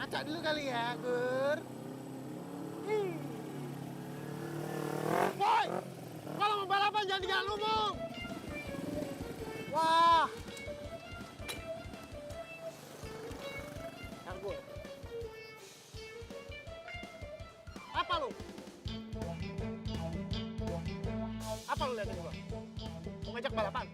Acak dulu kali ya, Gur. Boy, kalau mau balapan jangan di jalan umum. Wah. Gur. Apa lu? Apa lu liatin gua? Mau ngajak balapan?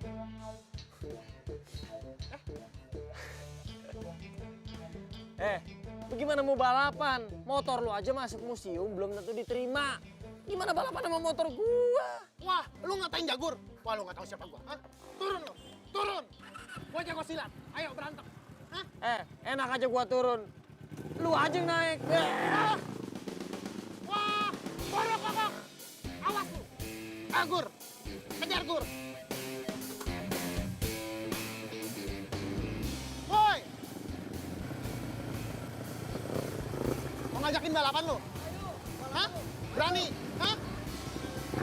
Lu gimana mau balapan? Motor lu aja masuk museum belum tentu diterima. Gimana balapan sama motor gua? Wah, lu ngatain Jagur? Wah, lu nggak tahu siapa gua. Hah? Turun lu, turun. Gua jago silat. Ayo berantem. Hah? Enak aja gua turun. Lu aja yang naik. Wah, borok kokok. Awas lu. Gur, kejar Gur. Woi. Mau ngajakin balapan lu? Hah? Berani? Hah?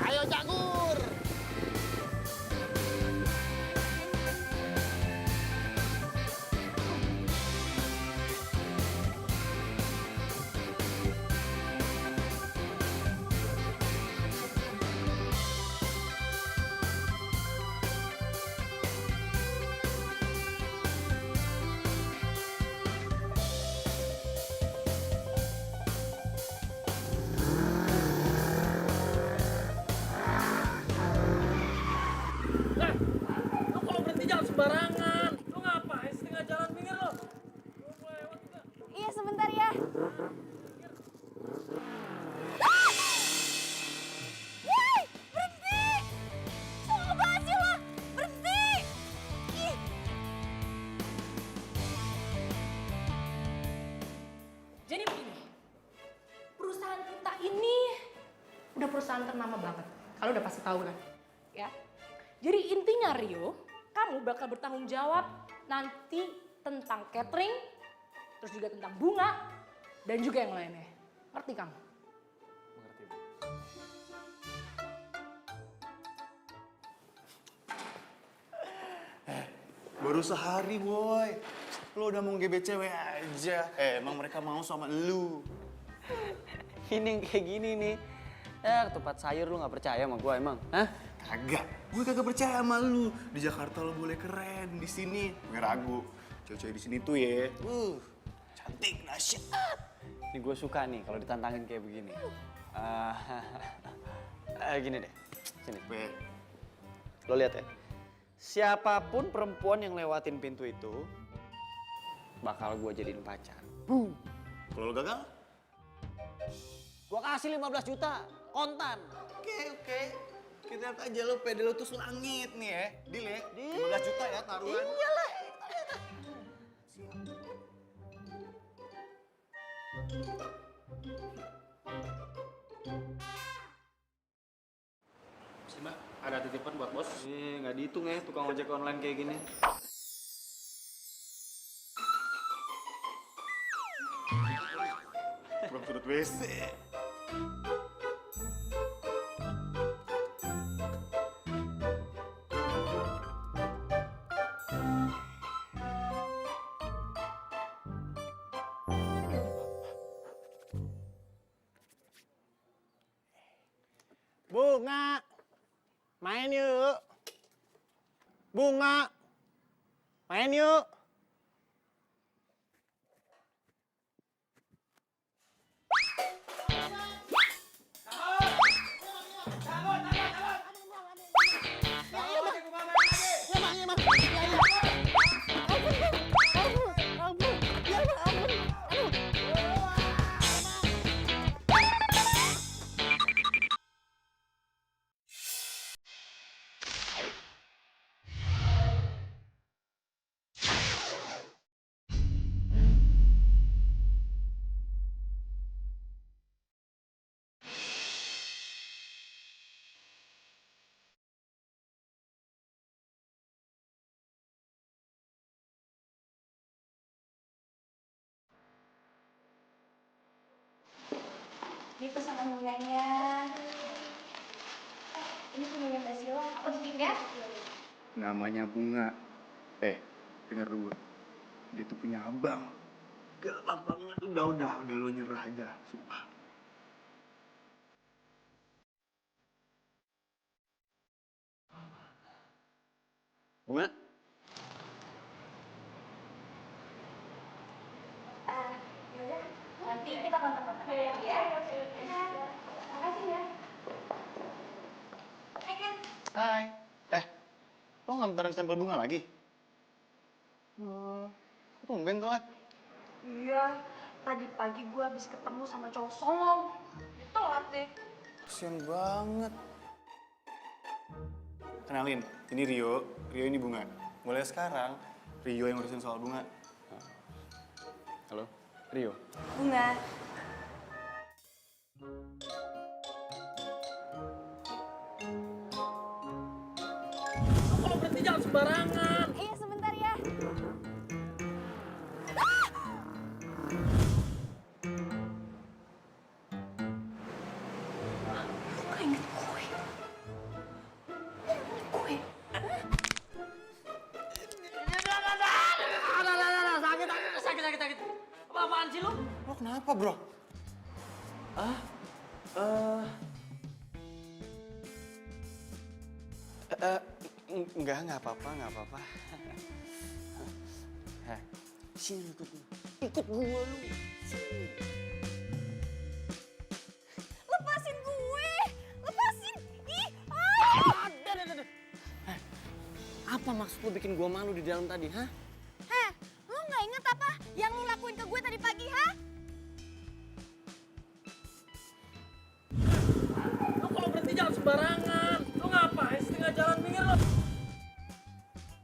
Ayo Jagur. Lu kalau berhenti jangan sembarangan. Lu ngapain setengah jalan pinggir lu? Lu mau lewat juga. Iya, sebentar ya. Woi, berhenti! Kok banget sih lo? Berhenti! Ih. Jadi begini, perusahaan kita ini udah perusahaan ternama banget. Kalau udah pasti tahu kan, ya. Jadi intinya Rio, kamu bakal bertanggung jawab nanti tentang catering, terus juga tentang bunga, dan juga yang lainnya. Ngerti kamu? Mengerti, Bu. Baru sehari, boy. Lo udah mau gebet cewek aja. Emang mereka mau sama lu? Ini yang kayak gini nih. Ketupat sayur lu gak percaya sama gua emang? Hah? Kagak. Gue kagak percaya sama lu. Di Jakarta lo boleh keren, di sini gue ragu. Cewek-cewek di sini tuh ya, cantik, dahsyat. Ini gue suka nih kalau ditantangin kayak begini. Gini deh, sini. Be, Lo lihat ya. Siapapun perempuan yang lewatin pintu itu bakal gue jadiin pacar. kalau lo gagal? Gue kasih 15 juta kontan. Oke. Kita lihat aja lo pede lo tuh selangit nih ya. Deal ya? 15 juta ya taruhan. Iyalah. Sih mbak, ada titipan buat bos. Nggak dihitung ya tukang ojek online kayak gini. Belum sudut WC. Bunga. Main yuk. Bunga. Main yuk. Ini pesanan bunganya. Ini punya Mbak Sila. Aku titip ya. Namanya Bunga. Dengar dulu. Dia tuh punya abang. Gelap banget. Udah lu nyerah aja, sumpah. Bunga? Yaudah, nanti kita kontak-kontak ya. Makasih ya. Hai Ken. Hai. Lo nganterin stempel bunga lagi? Tumben telat. Iya, tadi pagi gue habis ketemu sama cowok songong. Telat deh. Kasian banget. Kenalin, ini Rio. Rio ini Bunga. Mulai sekarang, Rio yang ngurusin soal bunga. Halo, Rio. Bunga. Kalau berhenti jangan sembarangan. Iya, sebentar ya. Gak inget gue. Gue. Sakit. Apa-apaan sih lu? Lo kenapa, bro? Nggak apa-apa. Sini ikut gua lu. Lepasin gue. Lepasin. Ih, Apa maksud lu bikin gua malu di dalam tadi, hah? Heh, lu nggak inget apa yang lu lakuin ke gue tadi pagi, ha? Lu kalau berhenti jangan sembarangan. Lu ngapain setengah jalan minggir lu?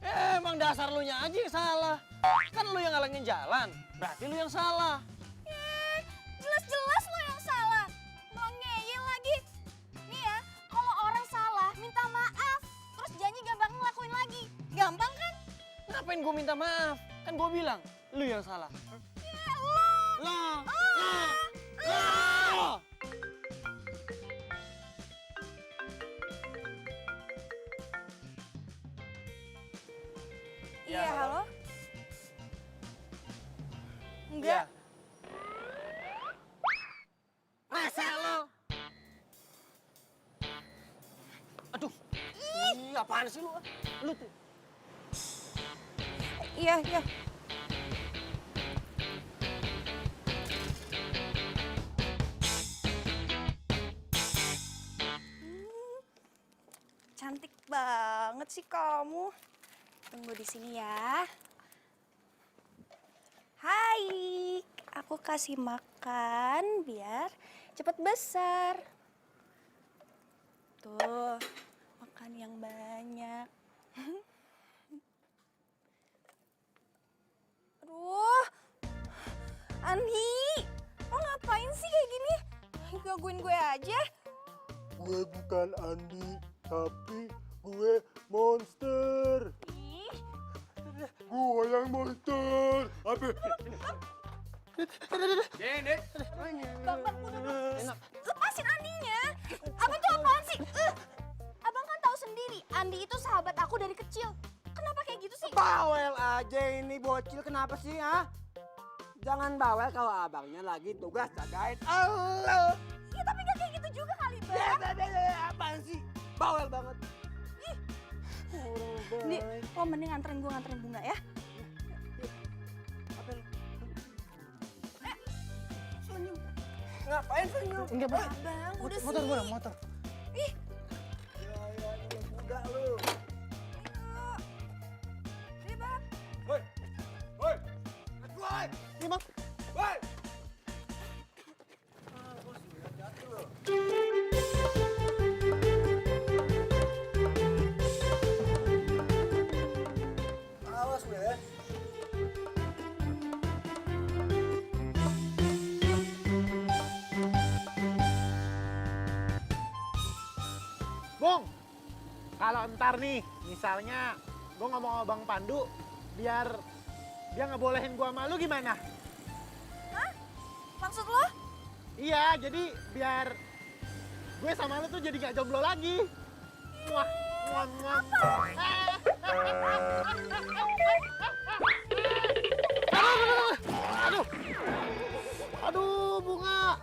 Emang dasar lu nya aja yang salah. Kan lu yang ngalangin jalan, berarti lu yang salah. Jelas-jelas lo yang salah. Mau ngeyel lagi. Nih ya, kalau orang salah minta maaf, terus janji gak bakal ngelakuin lagi. Gampang kan? Ngapain gua minta maaf? Kan gua bilang, lu yang salah. Ya lo. Lo. Iya, halo? Enggak. Masa lo? Aduh. Ih, apaan sih lu? Lu tuh. Iya. Cantik banget sih kamu. Tunggu di sini ya. Hai, aku kasih makan biar cepet besar. Tuh, makan yang banyak. Aduh, Andi, lo ngapain sih kayak gini? Gangguin gue aja. Gue bukan Andi, tapi gue monster. Ih, Gue yang monster. Apa? Bang, lepasin Andinya. Abang tuh apaan sih? Abang kan tahu sendiri, Andi itu sahabat aku dari kecil. Kenapa kayak gitu sih? Bawel aja ini bocil, kenapa sih, ha? Jangan bawel kalau abangnya lagi tugas jagain elu. Ya tapi gak kayak gitu juga kali, Bang. Apaan sih? Bawel banget. Nih, lo mending nganterin bunga ya. Apa lu? Senyum. Ngapain senyum? Enggak, Bang. Bang, udah sih. Motor. Ih, Ya, ini muda lu. ayo. Nih, Bang. Woi. Woi. Woi. Ini, Bang. Woi. Awas lu ya. Bung, kalau ntar nih, misalnya gue ngomong sama Bang Pandu, biar dia ngebolehin gue sama lu gimana? Maksud lo? Iya, jadi biar gue sama lu tuh jadi gak jomblo lagi. Muah, muah, muah. Aduh. Aduh, Bunga.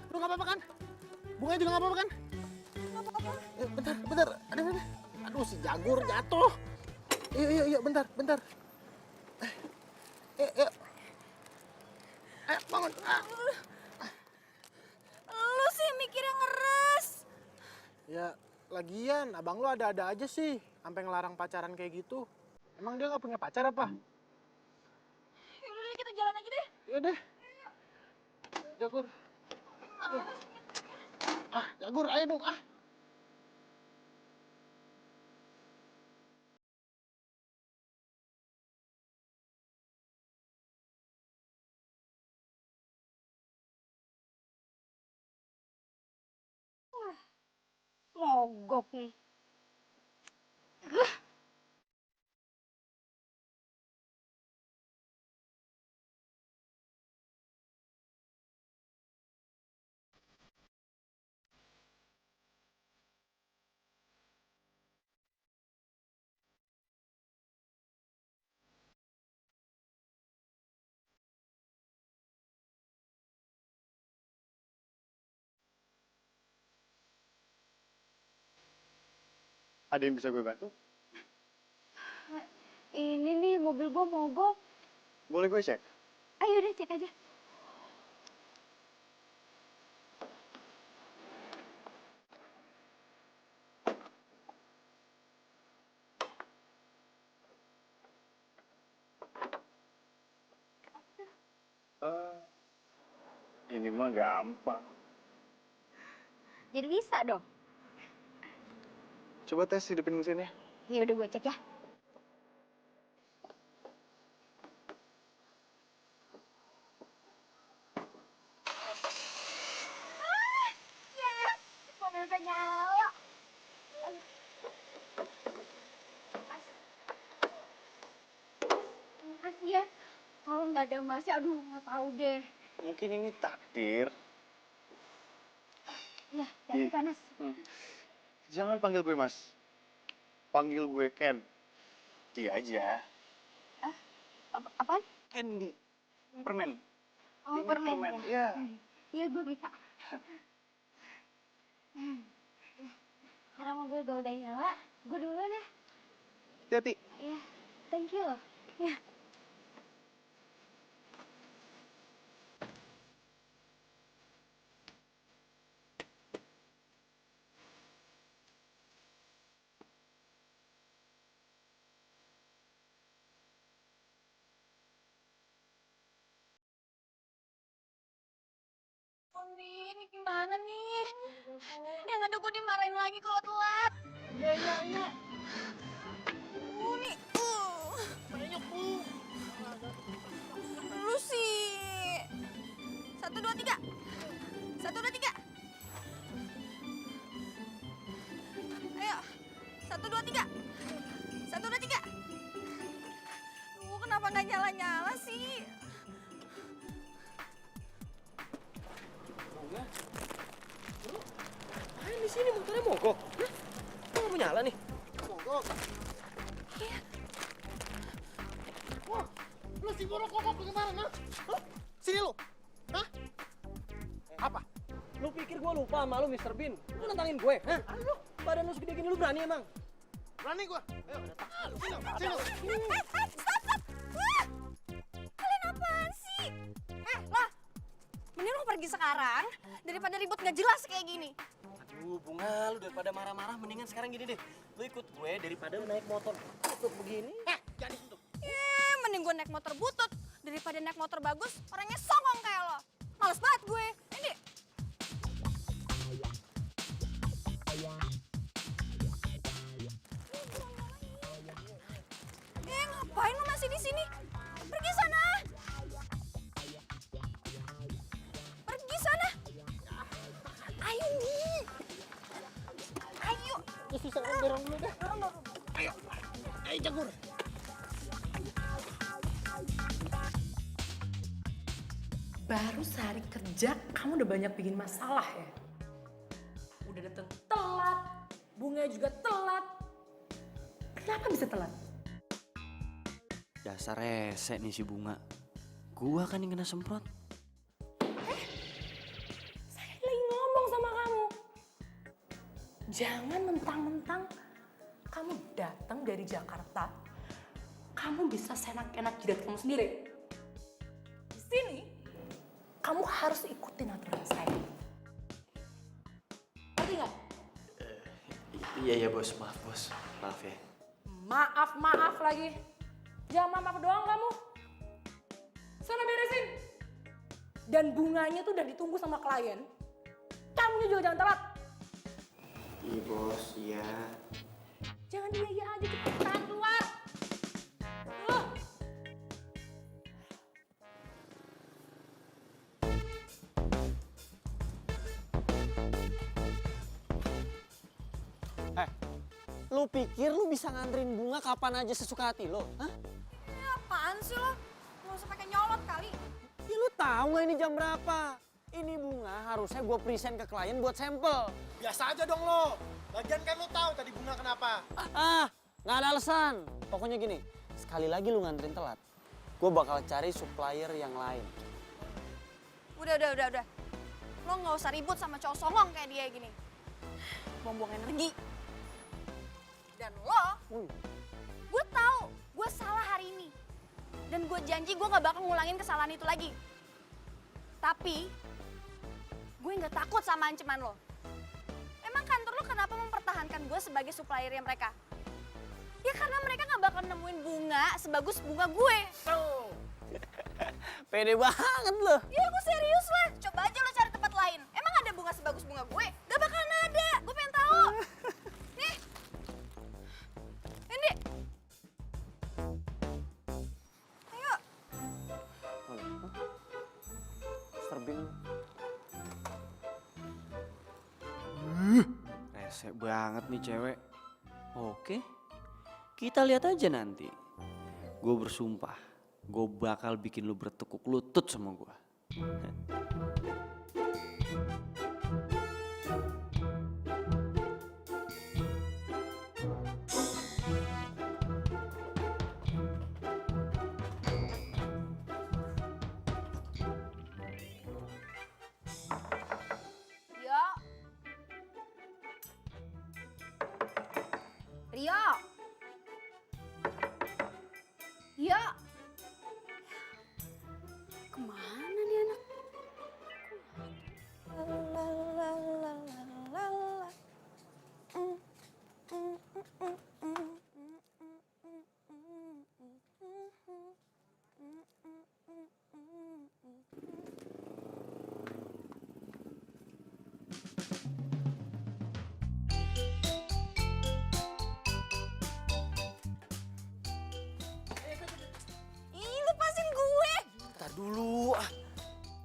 Lu nggak apa-apa kan? Bunga juga nggak apa-apa kan? Bentar. Aduh, si Jagur jatuh. Yuk, bentar. Yuk. Ayo, bangun. Lu sih mikirnya ngeres. Ya, lagian abang lu ada-ada aja sih. Sampai ngelarang pacaran kayak gitu. Emang dia nggak punya pacar apa? Yaudah deh, kita jalan aja deh. Yaudah. Jagur. Aduh. Jagur, ayo dong, Mogok nih. Ada yang bisa gue bantu? Ini nih mobil gua mogok. Boleh gue cek? Ayo deh cek aja. Ini mah gampang. Jadi bisa dong. Coba tes hidupin mesinnya. Ya udah gua cek ya. Yes, mobil udah nyala. Makasih ya. Kalau nggak ada masih, aduh nggak tahu deh. Mungkin ini takdir. Ya, jadi panas. Jangan panggil gue Mas. Panggil gue Ken. Iya aja. Apaan? Candy. Permen. Oh, Ingat permen ya? Iya. Iya, gue bisa. Karena mobil gue udah nyala, gue duluan ya. Hati-hati. Iya, thank you loh. Ya. Ini gimana nih? Yang ada gue dimarahin lagi kalau telat. Iya. Nih, Banyak, Bu. lu sih. 1, 2, 3. 1, 2, 3. Ayo. 1, 2, 3. 1, 2, 3. Kenapa nggak nyala-nyala sih? Main di sini motornya mogok. Hah? Kok nggak mau nyala nih? Mogok. Wah, lu si buruk kokok kemarin, Hah? Sini lu. Hah? Apa? Lu pikir gua lupa sama lu, Mr. Bean? Lu nantangin gue, hah? Lu, badan lu segede gini lu berani emang? Berani gua. Ayo, sini. Stop. Wah! Kalian apaan sih? Lah. Mending lu pergi sekarang daripada ribut nggak jelas kayak gini. Aduh, Bunga, lu daripada marah-marah mendingan sekarang gini deh. Lu ikut gue daripada lu naik motor butut begini. Jangan disentuh. Mending gue naik motor butut daripada naik motor bagus orangnya songong kayak lo. Males banget gue. Ini. Ngapain lo masih di sini? Pergi sana. Pergi sana. Ayo nih. Ayo. Ya susah kan dorong dulu deh. Ayo, Jagur. Baru sehari kerja, kamu udah banyak bikin masalah ya? Udah datang telat, Bunga juga telat. Kenapa bisa telat? Dasar rese nih si Bunga. Gua kan yang kena semprot. Saya lagi ngomong sama kamu. Jangan mentang-mentang kamu datang dari Jakarta, kamu bisa senak-enak jidat kamu sendiri. Di sini, kamu harus ikutin aturan saya. Ngerti nggak? Iya bos, maaf bos. Maaf ya. Maaf lagi. Jangan maaf doang kamu. Sana beresin. Dan bunganya tuh udah ditunggu sama klien. Kamunya juga jangan telat. Iya bos, iya. Jangan dia aja, cepetan keluar. Lu pikir lu bisa nganterin Bunga kapan aja sesuka hati lo? Hah? Apaan sih lo? Nggak usah pakai nyolot kali. Ya lu tahu nggak ini jam berapa? Ini Bunga harusnya gue present ke klien buat sampel. Biasa aja dong lo. Lagian kan lo tahu tadi Bunga kenapa. Nggak ada alasan. Pokoknya gini, sekali lagi lu nganterin telat, gue bakal cari supplier yang lain. Udah. Lo nggak usah ribut sama cowok songong kayak dia gini. Buang-buang energi. Dan lo, gue tahu gue salah hari ini. Dan gue janji gue gak bakal ngulangin kesalahan itu lagi. Tapi, gue nggak takut sama ancaman lo. Emang kantor lo kenapa mempertahankan gue sebagai suppliernya mereka? Ya karena mereka gak bakal nemuin bunga sebagus bunga gue. Pede banget lo. Ya gue serius lah, coba aja lo cari tempat lain. Emang ada bunga sebagus bunga gue? Gak bakalan ada, gue pengen tahu. Nih, ini. Ayo. Terbing. Rese banget nih cewek. Oke, kita lihat aja nanti. Gue bersumpah, gue bakal bikin lu bertekuk lutut sama gue. Rio. Rio. Rio. Kemana nih anak? Ih, lepasin gue. Ntar dulu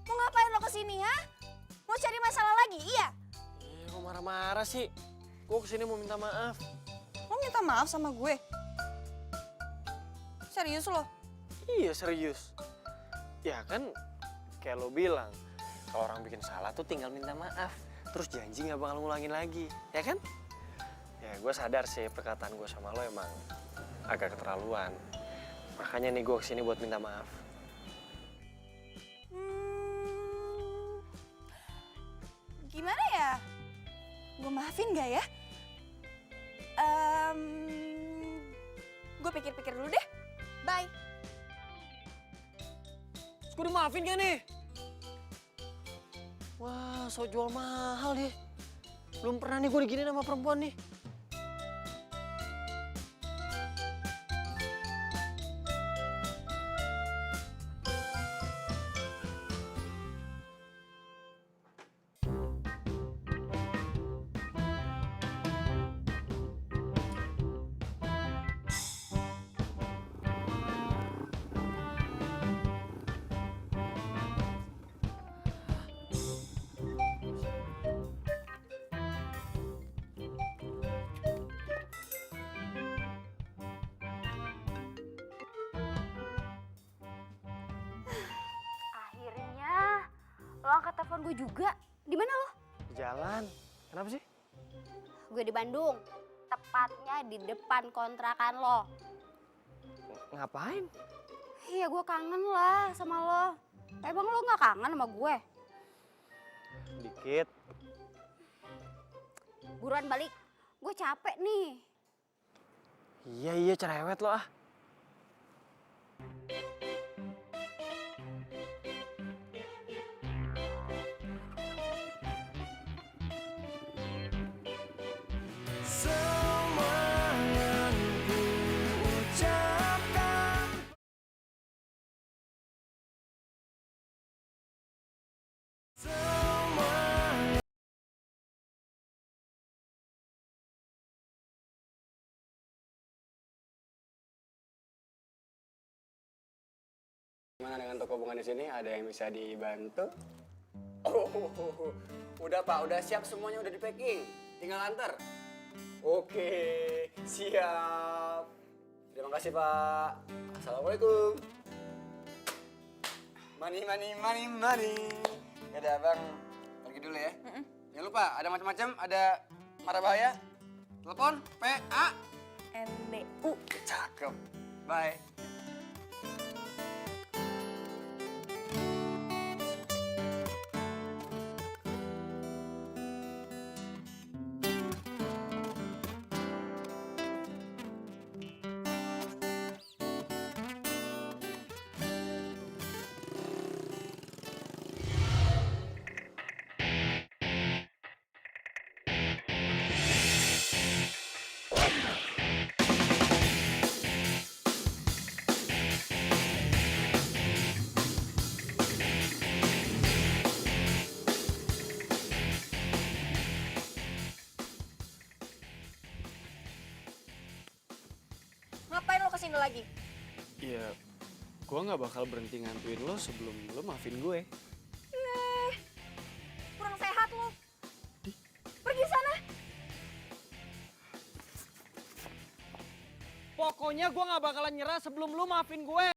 Mau ngapain lo kesini, ha? Mau cari masalah lagi, iya? Kok marah-marah sih? Gue kesini mau minta maaf. Lo minta maaf sama gue? Serius lo? Iya serius. Ya kan kayak lo bilang, kalau orang bikin salah tuh tinggal minta maaf. Terus janji gak bakal ngulangin lagi, ya kan? Ya gue sadar sih perkataan gue sama lo emang agak keterlaluan. Makanya nih gue kesini buat minta maaf. Gimana ya? Gue maafin gak ya? Gue pikir-pikir dulu deh. Bye. Terus gue dimaafin gak nih? Wah, so jual mahal deh. Belum pernah nih gue diginiin sama perempuan nih. Akhirnya lo angkat telepon gue juga. Di mana lo? Di jalan. Kenapa sih? Gue di Bandung. Tepatnya di depan kontrakan lo. Ngapain? Iya gue kangen lah sama lo. Emang lo gak kangen sama gue? Dikit. Buruan balik, gue capek nih. Iya cerewet lo ah. Gimana dengan toko bunga di sini? Ada yang bisa dibantu? Oh, udah Pak, udah siap semuanya, udah di packing. Tinggal antar. Oke, siap. Terima kasih Pak. Assalamualaikum. Money. Ya udah Bang, pergi dulu ya. Jangan lupa, ada macam-macam, ada mara bahaya. Telepon PA NDU. Cakep. Bye. Ngapain lo kesini lagi? Ya, gue nggak bakal berhenti ngantuin lo sebelum lo maafin gue. Kurang sehat lo. Pergi sana. Pokoknya gue nggak bakalan nyerah sebelum lu maafin gue.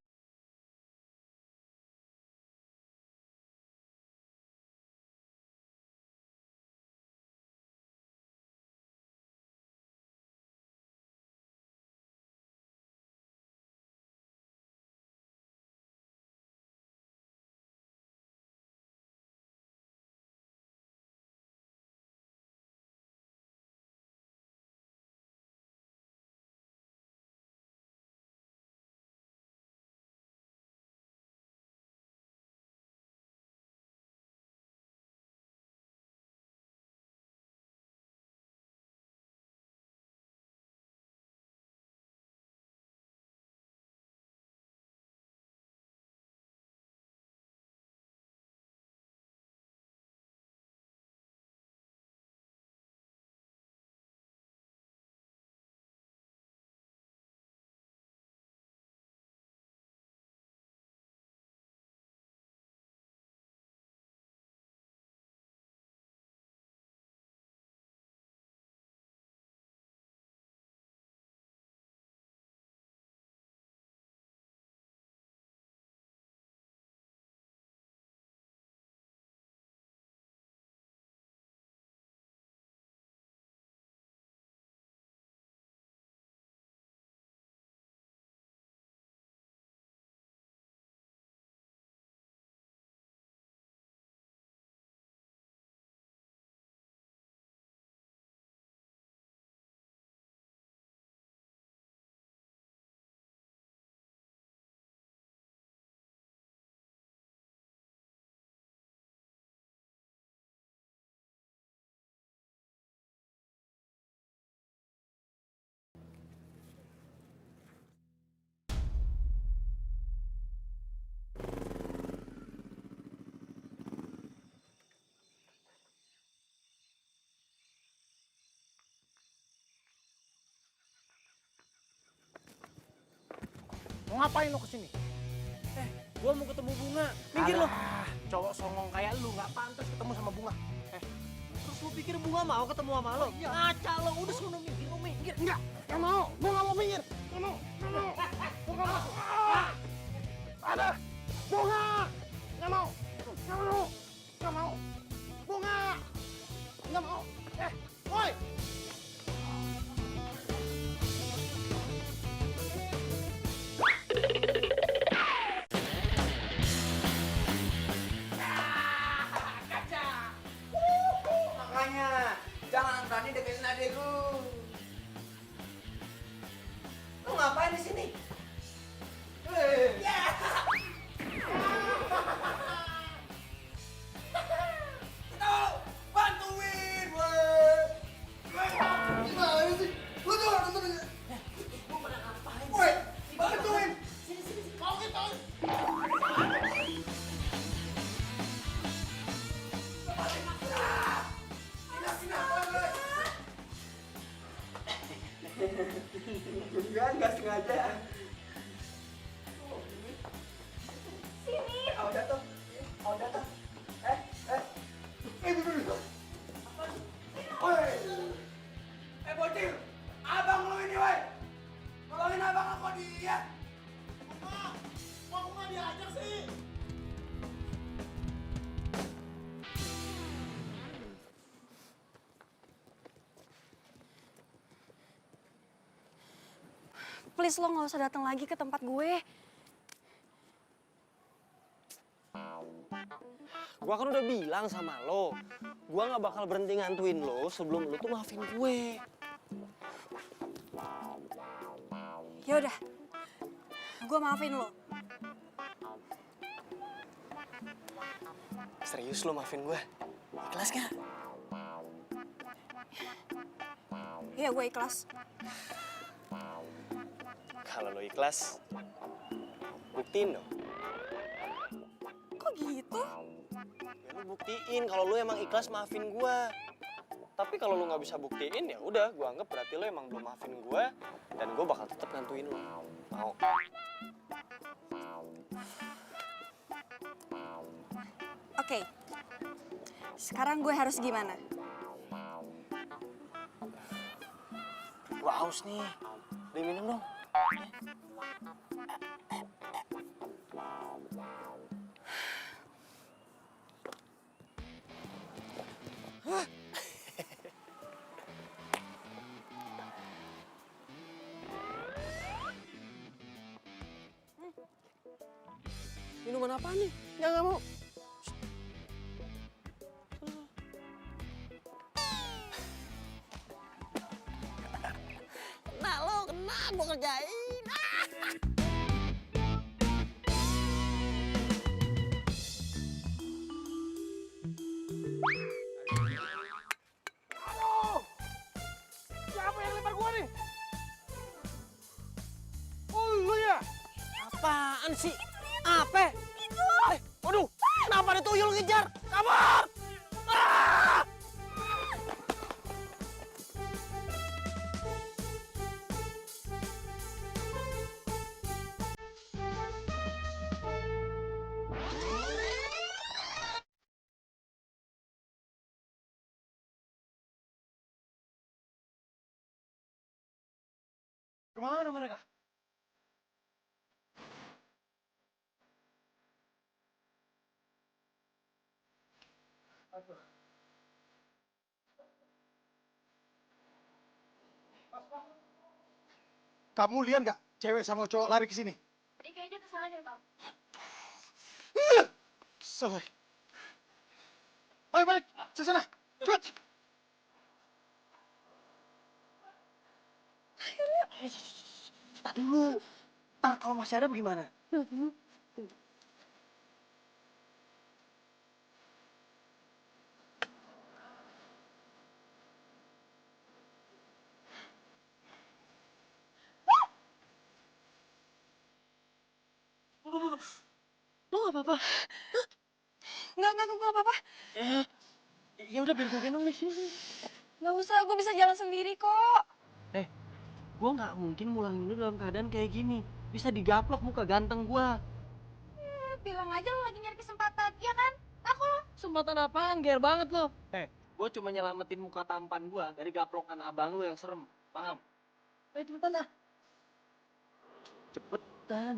Mau ngapain lo kesini? Gue mau ketemu Bunga. Minggir lo. Cowok songong kayak lu nggak pantas ketemu sama Bunga. Terus lu pikir Bunga mau ketemu sama lo? Ngaca lo, udah sono minggir, lo minggir. Enggak, nggak mau. Gue nggak mau minggir. Nggak mau. Gue nggak mau. Ada. Bunga. Nggak mau. Nggak mau. Nggak mau. Bunga. Nggak mau. Woi. bapaknya. Jangan berani deketin adekku. Lu ngapain di sini? Ya. Kita bantuin, woi. Gimana sih? Lu tuh nonton. Gua pada ngapain? Woi, bantuin. Sini. Mau kita. Enggak sengaja. Sini. Udah tuh. Dulu. Woi. Bocil. Abang lu ini, woi. Tolongin abang aku dia. Kok aku nggak diajak sih? Please lo nggak usah datang lagi ke tempat gue. Gua kan udah bilang sama lo, gua nggak bakal berhenti ngantuin lo sebelum lo tuh maafin gue. Ya udah, gue maafin lo. Serius lo maafin gue? Ikhlas gak? Iya gue ikhlas. Kalau lo ikhlas, buktiin dong. Kok gitu? Ya lo buktiin kalau lo emang ikhlas maafin gue. Tapi kalau lo nggak bisa buktiin ya udah, gue anggap berarti lo emang belum maafin gue dan gue bakal tetap ngantuin lo. Mau? Oke. Sekarang gue harus gimana? Gue haus nih, beli minum dong. Minuman apa nih? Nggak mau. Kena lo, kena gue kerjain. Aduh! Siapa yang lempar gua nih? Oh, lu ya? Apaan sih? Apa? Itu. Waduh, kenapa ada tuyul ngejar? Kabur! Ah! Kemana mereka? Kamu lihat nggak cewek sama cowok lari ke sini? Kayaknya kesana deh, Bang. Selesai. Ayo balik ke sana. Cepet. Tak dulu. Ntar kalau masih ada gimana? Lo nggak apa-apa? Enggak, gue apa-apa. Ya udah biar gue gendong di sini. Nggak usah, gue bisa jalan sendiri kok. Gue nggak mungkin mulangin lu dalam keadaan kayak gini. Bisa digaplok muka ganteng gue. Bilang aja lo lagi nyari kesempatan, ya kan? Aku lo. Kesempatan apaan? Ger banget lo. Gue cuma nyelamatin muka tampan gue dari gaplokan abang lu yang serem. Paham? Ayo cepetan dah. Cepetan.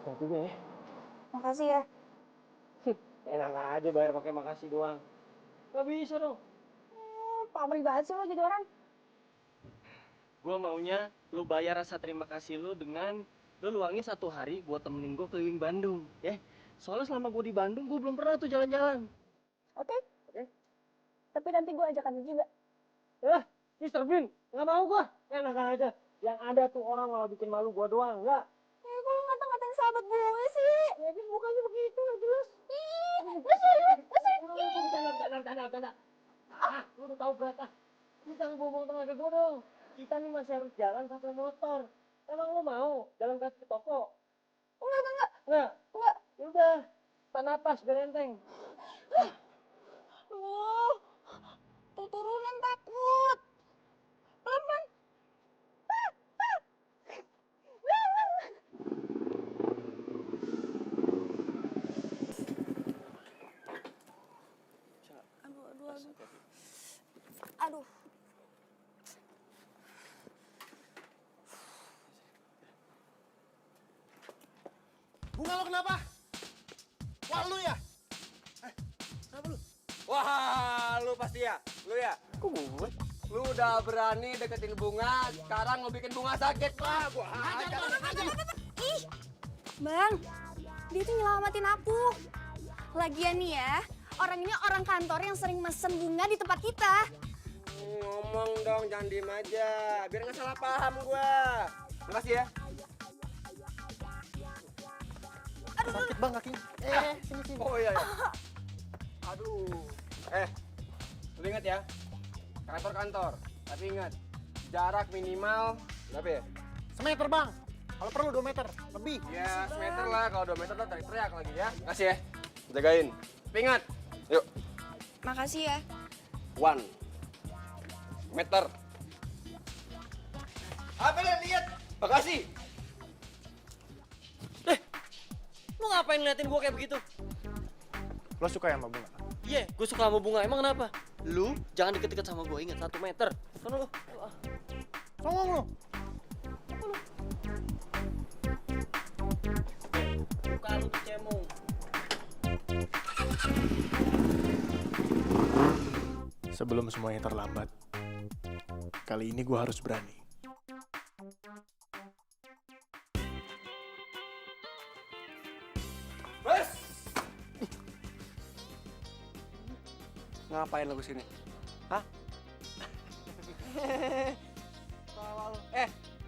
Thank you, ya. Makasih ya. Enak aja bayar pakai makasih doang. Gak bisa dong. Pamrih banget sih lo jadi orang. Gue maunya lu bayar rasa terima kasih lu dengan lu luangin 1 hari buat temenin gue keliling Bandung, ya. Soalnya selama gue di Bandung, gue belum pernah tuh jalan-jalan. Oke. Tapi nanti gue ajak kamu juga. Mr. Bean, nggak mau gue. Enak aja. Yang ada tuh orang malah bikin malu gue doang, enggak. Kok lu ngata-ngatain sahabat gue sih? Ya, dia bukannya begitu, jelas. Tanda. Lu udah tahu berata. Lu jangan buang tenaga gue dong. Kita nih masih harus jalan sampai motor. Emang lu mau jalan kaki ke toko? Enggak. Ya udah, tahan napas biar enteng. Turunan takut. Pelan-pelan. Aduh. Bunga lo kenapa? Wah lu ya? Kenapa lu? Wah, lu pasti ya? Lu ya? Kok gue? Lu udah berani deketin Bunga, sekarang lu bikin Bunga sakit. Wah, gua hajar. Ih, Bang, dia tuh nyelamatin aku. Lagian nih ya, orang ini orang kantor yang sering mesen bunga di tempat kita. Ngomong dong, jangan diem aja. Biar nggak salah paham gua. Makasih ya. Sakit bang kakinya. Sini. Oh iya. Aduh. Lu inget ya? Kantor. Tapi ingat, jarak minimal berapa ya? Semeter bang. Kalau perlu 2 meter lebih. Ya, semeter lah. Kalau 2 meter tuh teriak lagi ya. Makasih ya. Jagain. Tapi ingat, yuk. Makasih ya. 1 meter. Apa lihat? Makasih. Lu ngapain ngeliatin gue kayak begitu? Lo suka ya sama bunga? Iya, gue suka sama bunga. Emang kenapa? Lu jangan deket-deket sama gue. Ingat 1 meter. Sono lu. Songong lo. Buka lu tuh cemong. Sebelum semuanya terlambat, kali ini gue harus berani. Bos! Ngapain lo kesini? Hah?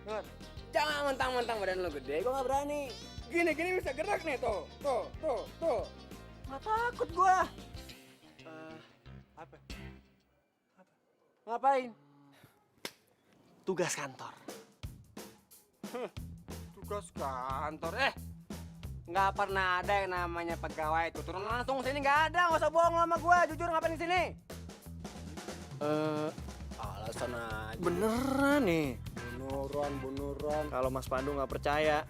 Dengar. Jangan mentang-mentang badan lo gede, gue gak berani. Gini bisa gerak nih, tuh. Gak takut gue. Apa? Ngapain? Tugas kantor. Tugas kantor, nggak pernah ada yang namanya pegawai itu. Turun langsung sini, nggak ada. Nggak usah bohong sama gue. Jujur ngapain di sini? Alasan aja. Beneran nih. Beneran. Kalau Mas Pandu nggak percaya,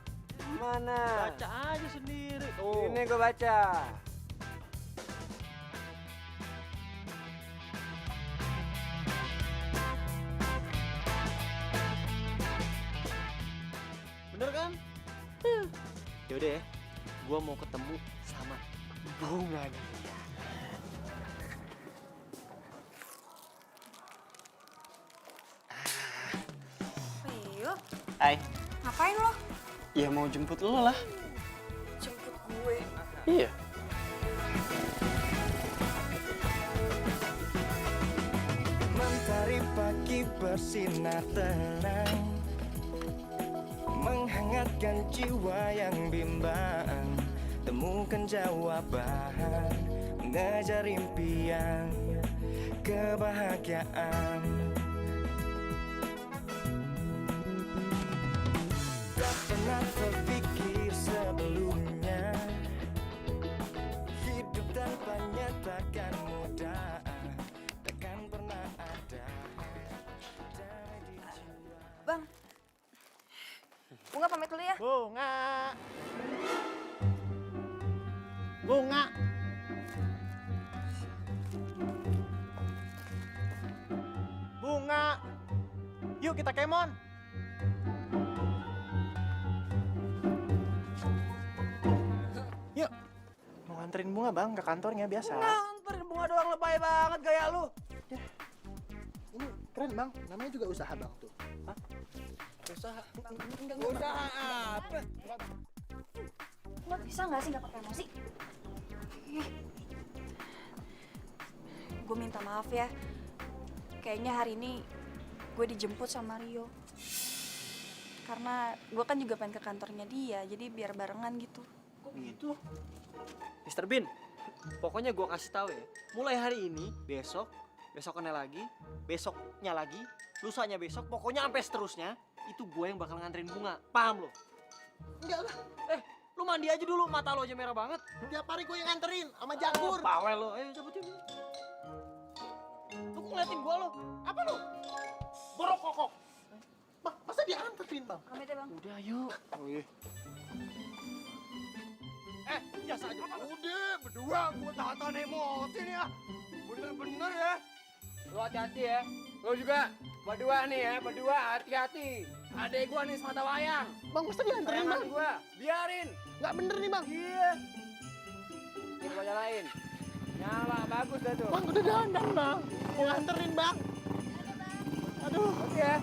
Mana? baca aja sendiri. Tuh. Ini gue baca. Bener kan? Yaudah ya, gue mau ketemu sama bunga nih. Rio, Hai. ngapain lo? Ya mau jemput lo lah. Jemput gue. Iya. Mentari pagi bersinar terang, menghangatkan jiwa yang bimbang. Temukan jawaban, mengejar impian, kebahagiaan. Tak pernah terpikir sebelumnya, hidup tanpanya takkan mudah, takkan pernah ada. Bang, Bunga pamit dulu ya. Bunga. Yuk kita kemon. Yuk. Mau nganterin Bunga bang ke kantornya biasa. Nganterin Bunga doang, lebay banget gaya lu. Ini Keren bang, namanya juga usaha bang tuh. Hah? Usaha? Usaha apa? Lo bisa nggak sih nggak pakai emosi? Gue minta maaf ya. Kayaknya hari ini gue dijemput sama Rio. Karena gue kan juga pengen ke kantornya dia, jadi biar barengan gitu. Kok gitu? Mr. Bean, pokoknya gue kasih tahu ya. Mulai hari ini, besok, besokannya lagi, besoknya lagi, lusanya besok, pokoknya sampai seterusnya, itu gue yang bakal nganterin bunga. Paham lo? Enggak lah, Lu mandi aja dulu, mata lo aja merah banget. tiap hari gue yang nganterin sama Jagur. Bawel lo, ayo cabut cabut. Lu kok ngeliatin gue lo? Apa lu? Borok kokok. Bang, masa dia anterin bang? Pamit ya bang. Udah yuk. Biasa aja. Udah, berdua gue tahan emosi nih ya. Bener-bener ya. Lu hati-hati ya. Lu juga berdua nih ya, berdua hati-hati. Adek gua nih semata wayang. Bang, masa dia anterin Preman bang? gua, biarin. Nggak bener nih bang. Iya. Ini gua nyalain. Nyala, bagus dah tuh. Bang, udah dandan bang. Mau nganterin bang. Aduh. Oke ya.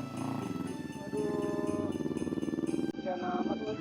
Aduh. Jangan amat lu.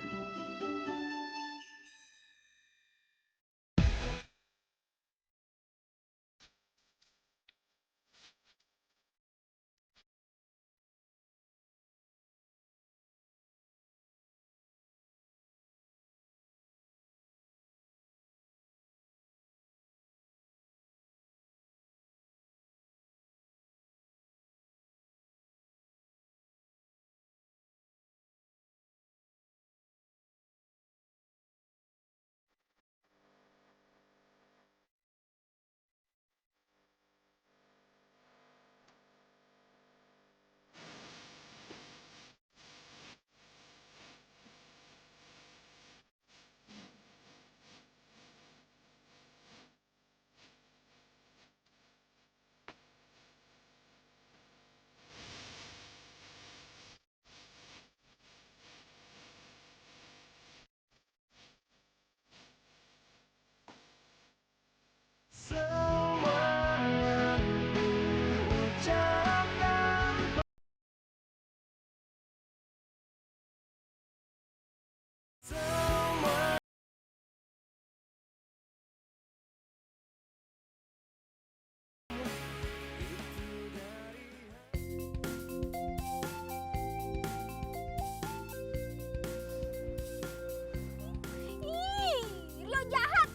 Ih, Rio jahat.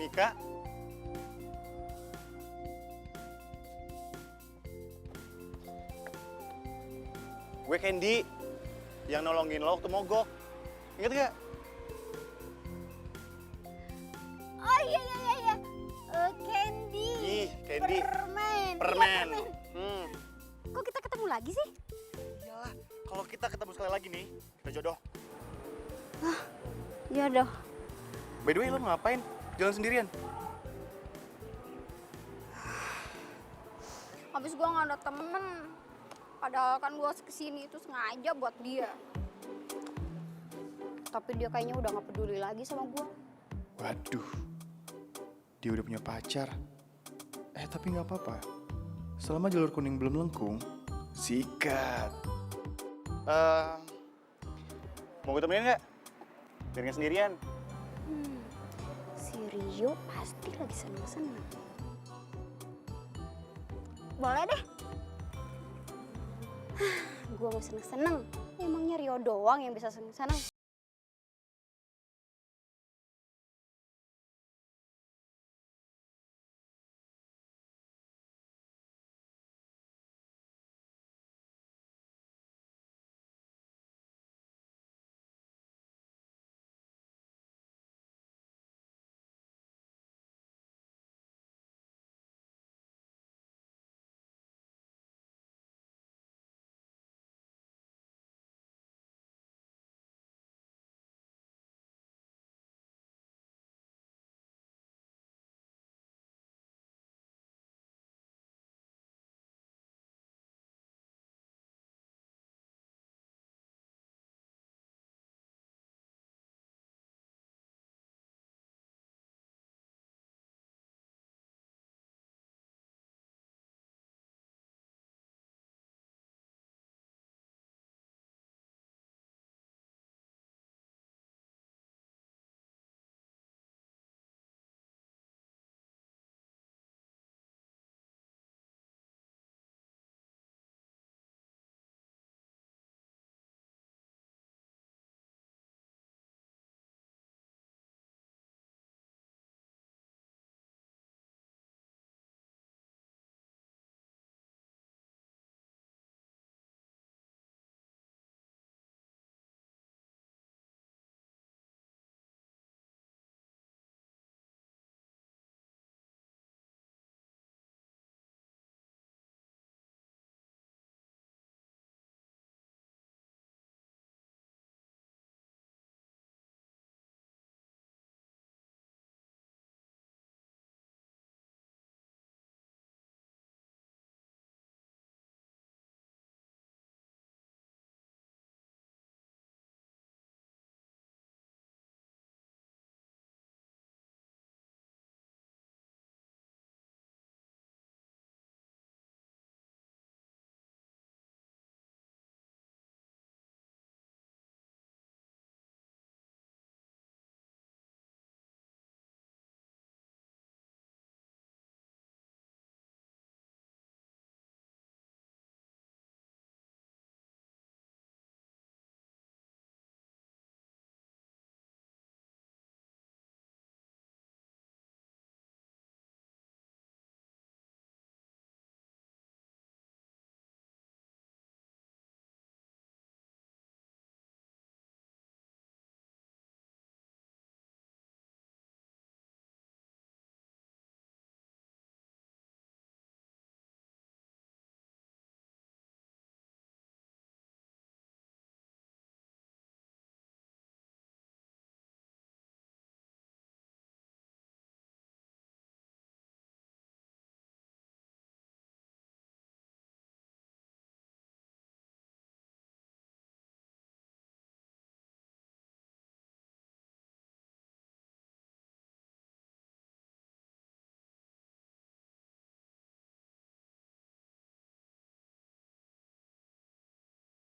Mika, gue Candy yang nolongin lo waktu mogok. Ingat gak? Oh iya iya iya iya. Candy. Ih, Candy. Permen. Permen. Iya, Kok kita ketemu lagi sih? Iyalah, kalau kita ketemu sekali lagi nih, kita jodoh. Jodoh. By the way, lo ngapain? Jalan sendirian? Habis gua nggak ada temen. Padahal kan gua kesini itu sengaja buat dia. Tapi dia kayaknya udah nggak peduli lagi sama gua. Waduh, dia udah punya pacar. Tapi nggak apa-apa. Selama jalur kuning belum lengkung, sikat. Mau gue temenin nggak? Biar nggak sendirian. Si Rio pasti lagi seneng-seneng. Boleh deh. Gua mau seneng-seneng. Emangnya Rio doang yang bisa seneng-seneng.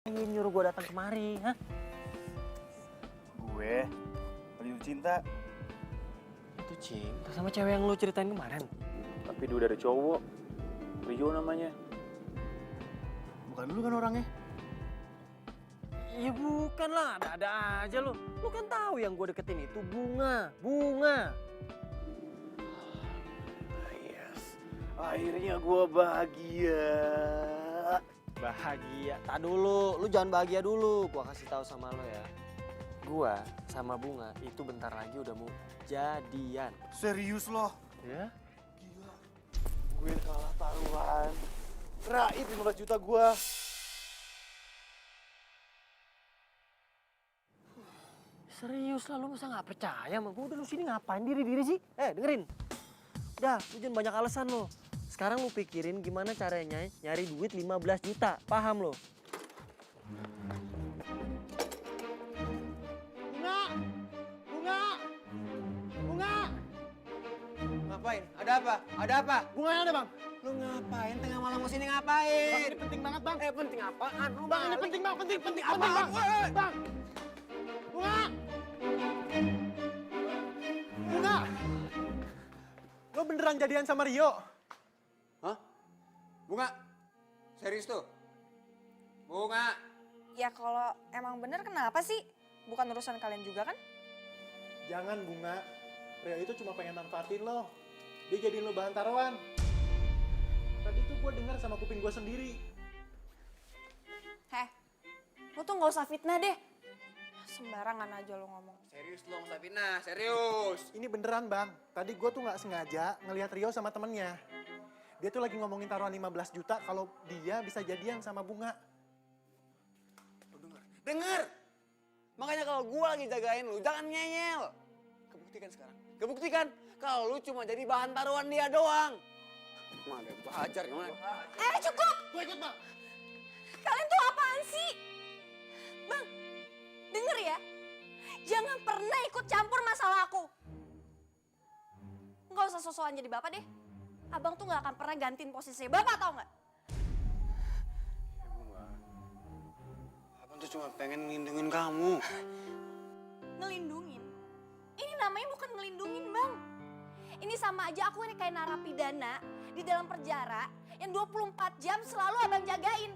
nyuruh gue datang kemari, hah? Gue lagi cinta, Itu cinta sama cewek yang lu ceritain kemarin. tapi dia udah ada cowok. Rio namanya. Bukan lu kan orangnya? Ya bukan lah, ada aja lu. Lu kan tahu yang gue deketin itu Bunga. Bunga. Yes. Akhirnya gue bahagia. Bahagia. Tak dulu, lu jangan bahagia dulu. Gua kasih tahu sama lo ya. Gua sama Bunga itu bentar lagi udah mau jadian. Serius loh? Ya? Gila. Gue kalah taruhan. Raib 15 juta gue. Serius lah, lu masa nggak percaya sama gue? Udah lu sini ngapain diri sih? Dengerin. Udah, lu jangan banyak alasan lo. Sekarang lu pikirin gimana caranya nyari duit 15 juta. Paham lo? Bunga! Bunga! Bunga! Ngapain? Ada apa? Ada apa? Bunganya ada, Bang. Lu ngapain tengah malam kesini ngapain? Bang, ini penting banget, Bang. Penting apaan? Lu Bang, ini balik. penting, Bang. Penting, Apa? Bang. Bang! Bunga! Bunga! Lo beneran jadian sama Rio? Hah? Bunga? Serius tuh? Bunga? Ya kalau emang bener kenapa sih? Bukan urusan kalian juga kan? Jangan, Bunga. Rio itu cuma pengen manfaatin lo. Dia jadiin lo bahan taruhan. Tadi tuh gue dengar sama kuping gue sendiri. Heh, lu tuh nggak usah fitnah deh. Sembarangan aja lo ngomong. Serius lu nggak usah fitnah, serius. Ini beneran, Bang. Tadi gue tuh nggak sengaja ngelihat Rio sama temennya. Dia tuh lagi ngomongin taruhan 15 juta kalau dia bisa jadian sama Bunga. Denger! Makanya kalau gua lagi jagain lu, jangan ngeyel. Kebuktikan sekarang. Kebuktikan kalau lu cuma jadi bahan taruhan dia doang. Mana gua hajar gimana? Cukup! Gue ikut, Bang. Kalian tuh apaan sih? Bang, denger ya. Jangan pernah ikut campur masalah aku. Nggak usah sosokan jadi bapak deh. Abang tuh nggak akan pernah gantiin posisi bapak, tau nggak? Abang tuh cuma pengen ngelindungin kamu. Ngelindungin? Ini namanya bukan ngelindungin, Bang. Ini sama aja aku ini kayak narapidana di dalam penjara yang 24 jam selalu abang jagain.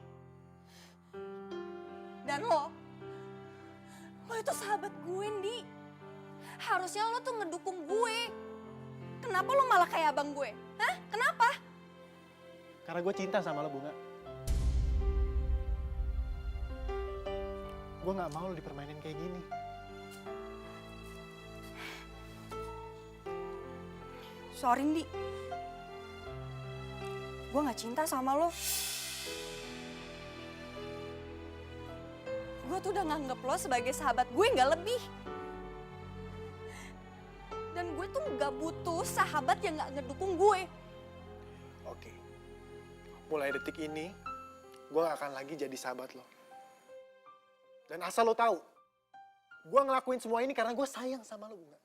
Dan lo itu sahabat gue, Ndi. Harusnya lo tuh ngedukung gue. Kenapa lo malah kayak abang gue? Hah? Kenapa? Karena gue cinta sama lo, Bunga. Gue gak mau lo dipermainin kayak gini. Sorry, Ndi. Gue gak cinta sama lo. Gue tuh udah nganggep lo sebagai sahabat gue, gak lebih. Dan gue tuh gak butuh sahabat yang gak ngedukung gue. Oke. Mulai detik ini, gue gak akan lagi jadi sahabat lo. Dan asal lo tahu, gue ngelakuin semua ini karena gue sayang sama lo, Bunga.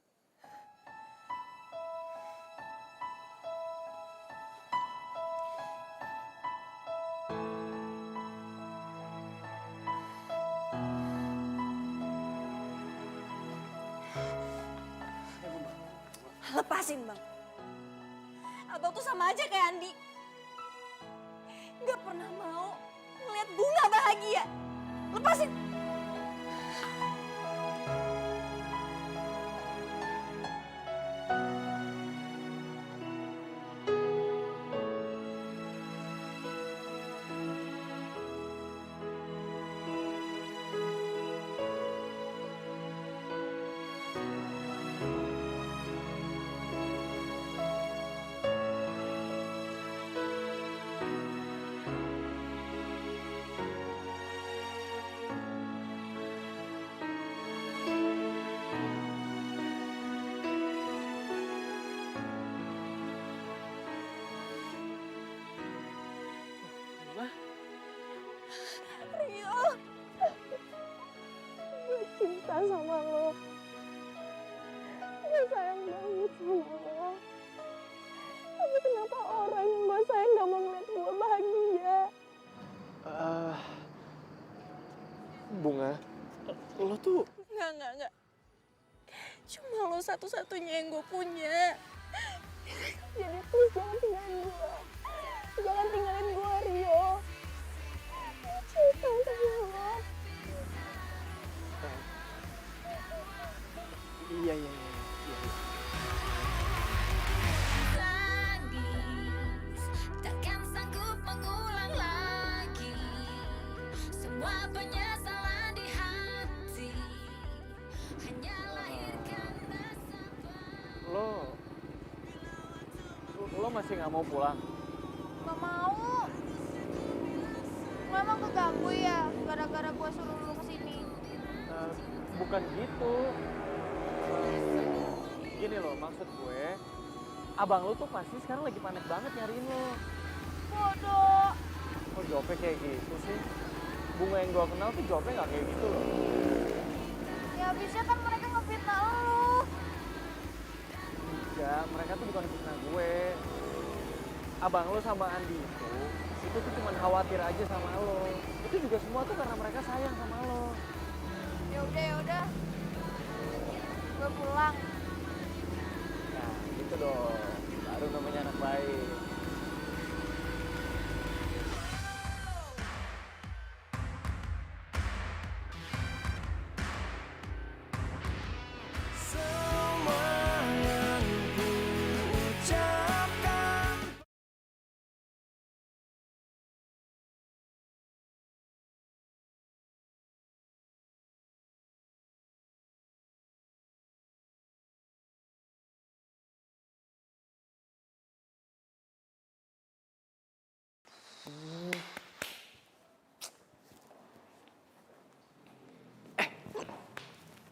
Lepasin, Bang. Abang tuh sama aja kayak Andi. Gak pernah mau ngeliat Bunga bahagia. Lepasin. Bunga, lo tuh Enggak. Cuma lo satu-satunya yang gue punya. Jadi please jangan tinggalin gue. Jangan tinggalin gue, Rio. Cinta sama lo. iya. Tangis, takkan sanggup mengulang lagi semua penyesalan di hati. Hanya lahirkan rasa Lo masih nggak mau pulang? Gak mau. Lo emang keganggu ya gara-gara gue suruh lo kesini. Bukan gitu. Gini loh, maksud gue, abang lo tuh pasti sekarang lagi panik banget nyariin lo. Bodoh. Kok jawabnya kayak gitu sih? Bunga yang gue kenal tuh jawabnya nggak kayak gitu loh. Ya habisnya kan mereka ngefitnah lo. Enggak, mereka tuh bukan fitnah gue. Abang lo sama Andi itu tuh cuma khawatir aja sama lo. Itu juga semua tuh karena mereka sayang sama lo. Ya udah. Gue pulang. Nah, gitu dong. Baru namanya anak baik. Semua yang ku ucapkan.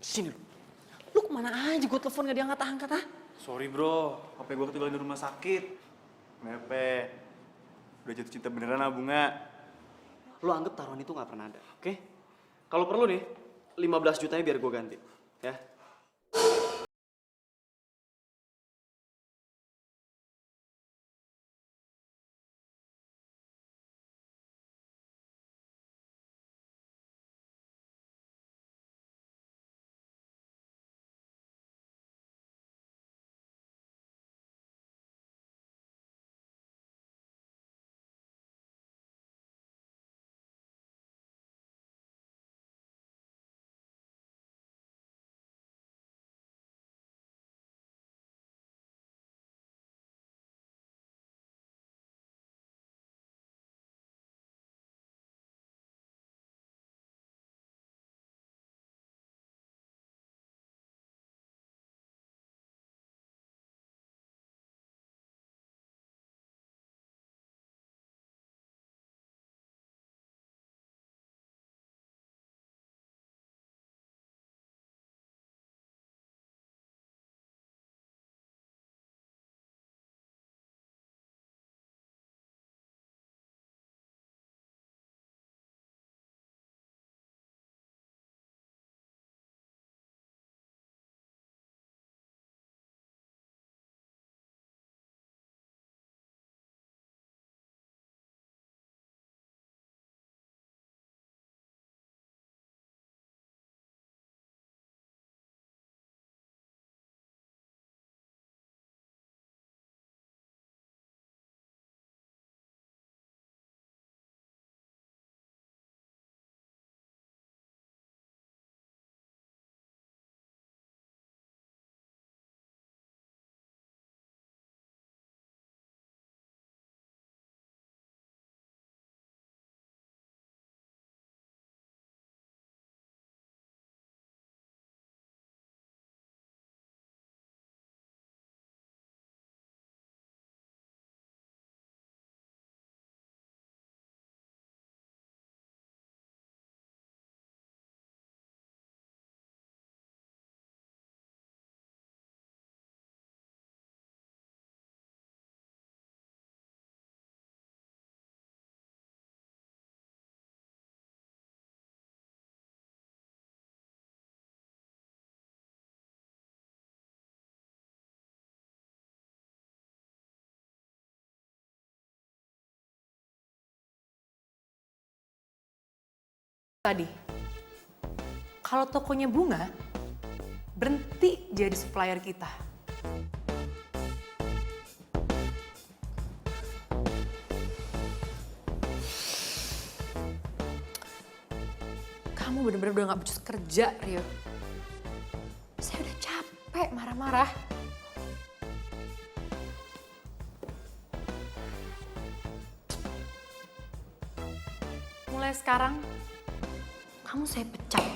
Sini lu. Lu kemana aja? Gue telepon gak diangkat-angkat ah. Sorry bro, HP gue ketinggalan di rumah sakit. Mepe, udah jatuh cinta beneran ah Bunga. Lu anggap taruhan itu gak pernah ada, oke? Kalau perlu nih, 15 jutanya biar gue ganti, ya. Tadi, kalau tokonya Bunga berhenti jadi supplier kita. Kamu bener-bener udah gak becus kerja, Rio. Saya udah capek marah-marah. Mulai sekarang, kamu saya pecat.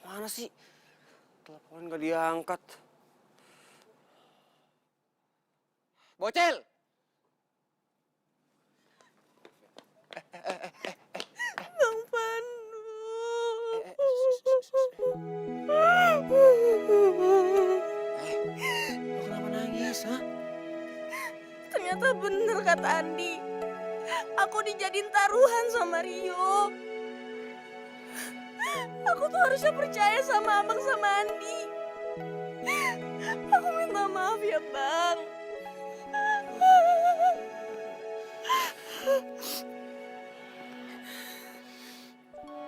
Mana sih? Telepon gak diangkat. Bocel! Bang Pandu. Lu kenapa nangis, ha? Ternyata bener kata Andi. Aku dijadiin taruhan sama Rio. Aku tuh harusnya percaya sama abang sama Andi. Aku minta maaf ya bang.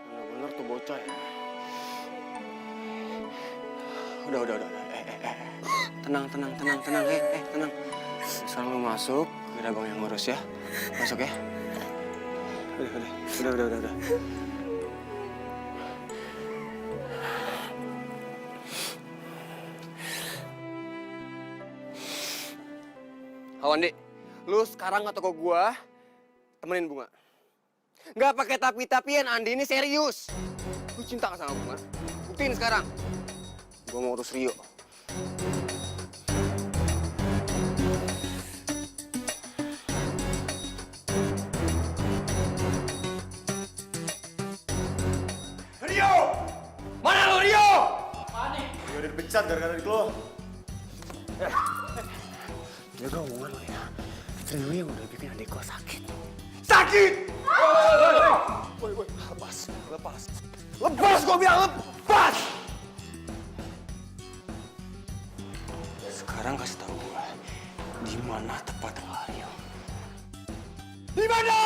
Bener-bener tuh bocah ya. Udah. Tenang. Tenang. Sekarang lu masuk, biar abang yang ngurus ya. Masuk ya. Udah. Wandi, lu sekarang ke toko gua, temenin Bunga. Nggak pakai tapi-tapian, Andi ini serius. Lu cinta nggak sama Bunga? Buktiin sekarang. Gua mau urus Rio. Rio! Mana lu, Rio? Rio udah dipecat gara-gara adik lo. Jaga omongan lo ya. Rio yang udah bikin adik gua sakit. Woi, lepas gua bilang, lepas! Sekarang kasih tahu gua, di mana tempat Rio? Di mana?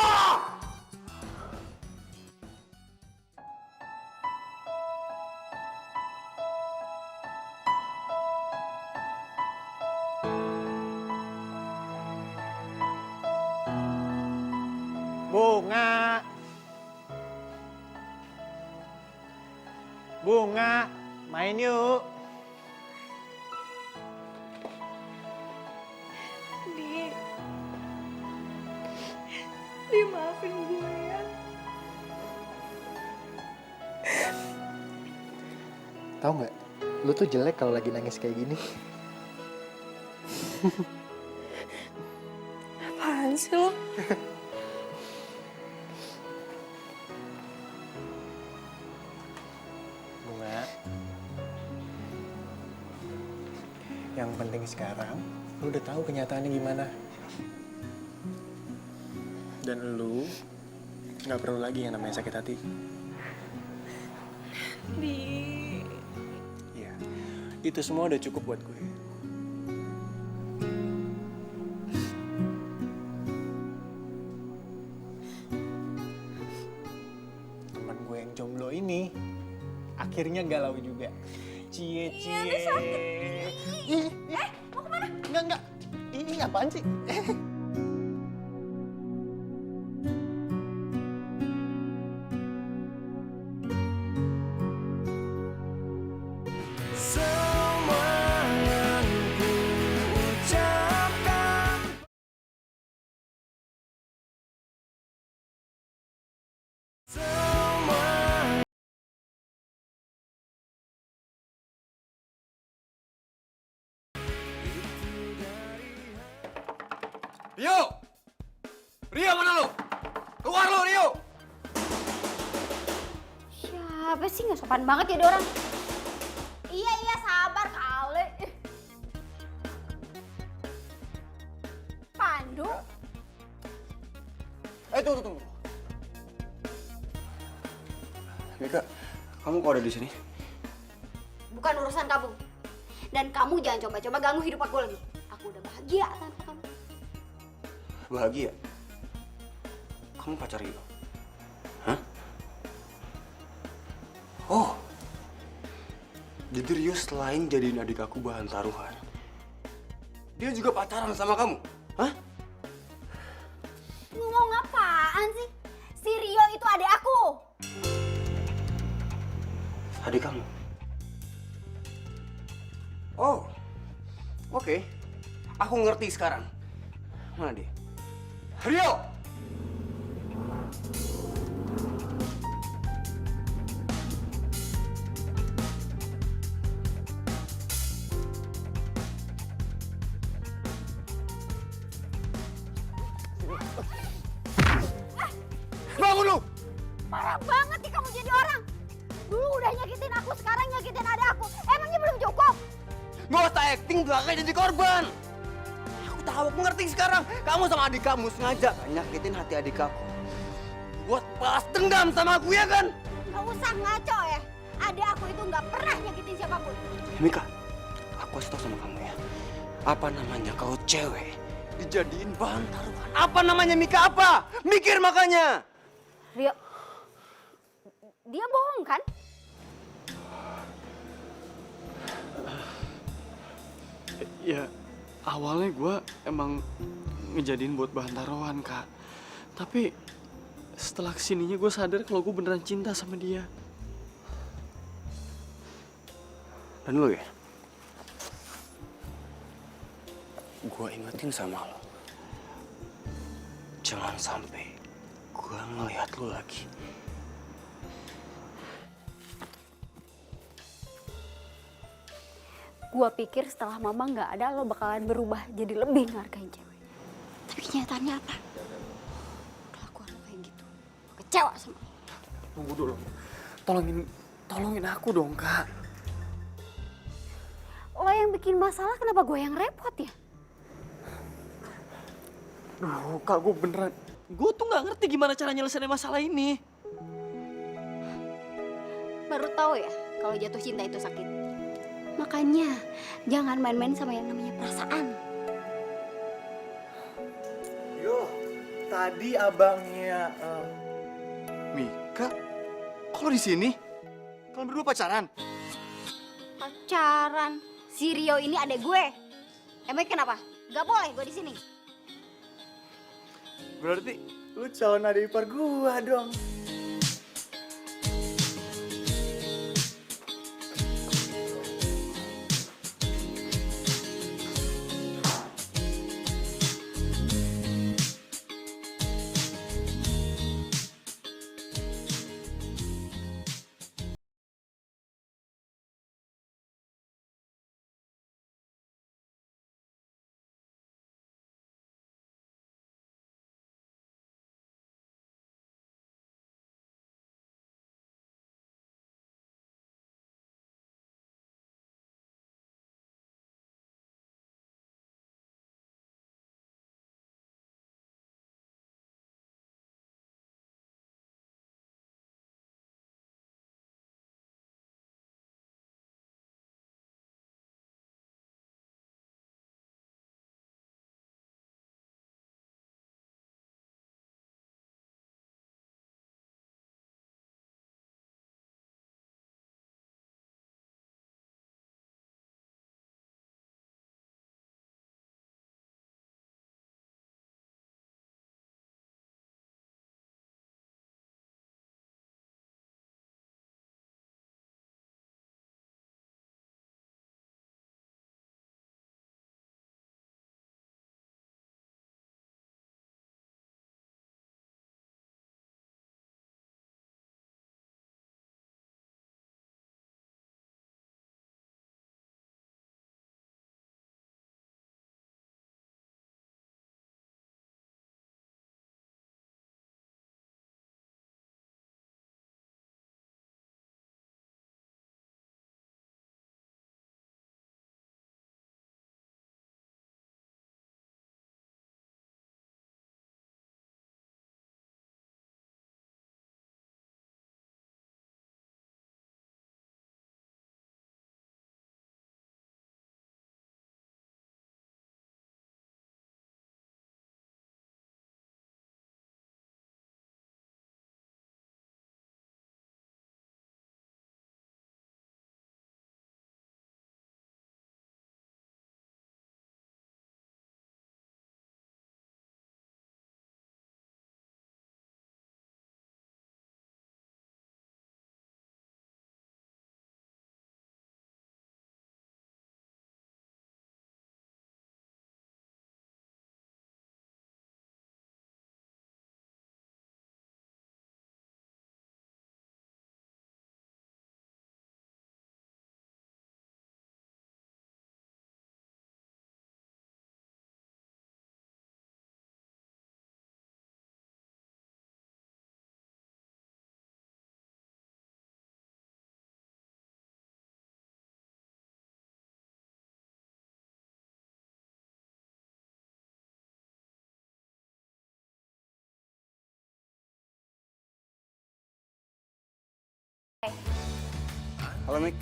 Bunga, main yuk. Di maafin gue ya. Tahu nggak, lu tuh jelek kalau lagi nangis kayak gini. Apaan sih lo? Bunga, yang penting sekarang lu udah tahu kenyataannya gimana. Dan lu nggak perlu lagi yang namanya sakit hati. Iya, itu semua udah cukup buat gue. Teman gue yang jomblo ini akhirnya galau juga. Cie. Mau kemana? Enggak. Ini apaan sih? Semua yang ku ucapkan. Semua. Rio mana lu? Keluar lu, Rio! Siapa sih, nggak sopan banget jadi orang. Iya, sabar kali. Pandu? Tunggu. Mika, kamu kok ada di sini? Bukan urusan kamu. Dan kamu jangan coba-coba ganggu hidup aku lagi. Aku udah bahagia tanpa kamu. Bahagia? Kamu pacar Rio? Hah? Oh, jadi Rio selain jadiin adik aku bahan taruhan, dia juga pacaran sama kamu? Hah? Ngomong apaan sih? Si Rio itu adik aku. Adik kamu? Oh, oke. Aku ngerti sekarang. Mana dia? Rio! Bangun lu! Parah banget nih kamu jadi orang. Dulu udah nyakitin aku, sekarang nyakitin adik aku. Emangnya belum cukup? Nggak usah acting belakang jadi korban. Aku tahu, aku ngerti sekarang. Kamu sama adik kamu sengaja nyakitin hati adik aku. Buat balas dendam sama aku, ya kan? Nggak usah ngaco ya. Adik aku itu nggak pernah nyakitin siapapun. Mika, aku kasih tau sama kamu ya. Apa namanya kau cewek dijadiin bahan taruhan? Apa namanya Mika apa? Mikir makanya. Rio, dia bohong kan? Ya, awalnya gue emang ngejadiin buat bahan taruhan, Kak. Tapi setelah kesininya gue sadar kalau gue beneran cinta sama dia. Dan lo ya? Gue ingetin sama lo. Jangan sampai gue ngeliat lo lagi. Gua pikir setelah mama nggak ada lo bakalan berubah jadi lebih ngargain cewek. Tapi kenyataannya apa? Kelakuan lo kayak gitu. Gua kecewa sama lo. Tunggu dulu. Tolongin aku dong, Kak. Lo yang bikin masalah, kenapa gue yang repot ya? Duh, Kak, gue beneran. Gue tuh nggak ngerti gimana cara nyelesain masalah ini. Baru tahu ya kalau jatuh cinta itu sakit. Makanya jangan main-main sama yang namanya perasaan. Yo, tadi abangnya Mika, kok lo di sini? Kalian berdua pacaran? Pacaran? Si Rio ini adek gue. Emang kenapa? Gak boleh gue di sini. Berarti lu calon adik ipar gua dong. Halo, Mik.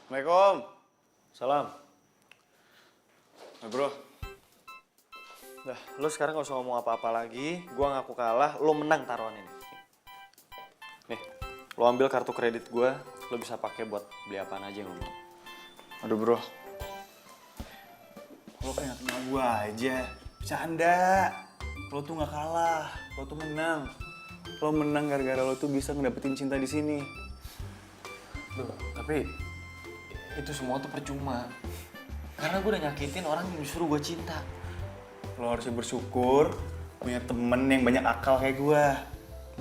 Assalamualaikum. Salam. Nah, bro. Dah, lo sekarang gak usah ngomong apa-apa lagi. Gua ngaku kalah, lo menang taruhan ini. Nih, lo ambil kartu kredit gua, lo bisa pakai buat beli apaan aja yang lo mau. Aduh bro. Lo kayak kenal gue aja. Bercanda. Lo tuh gak kalah. Lo tuh menang. Lo menang gara-gara lo tuh bisa ngedapetin cinta di sini. Duh, tapi itu semua tuh percuma. Karena gue udah nyakitin orang yang disuruh gue cinta. Lo harusnya bersyukur punya temen yang banyak akal kayak gue.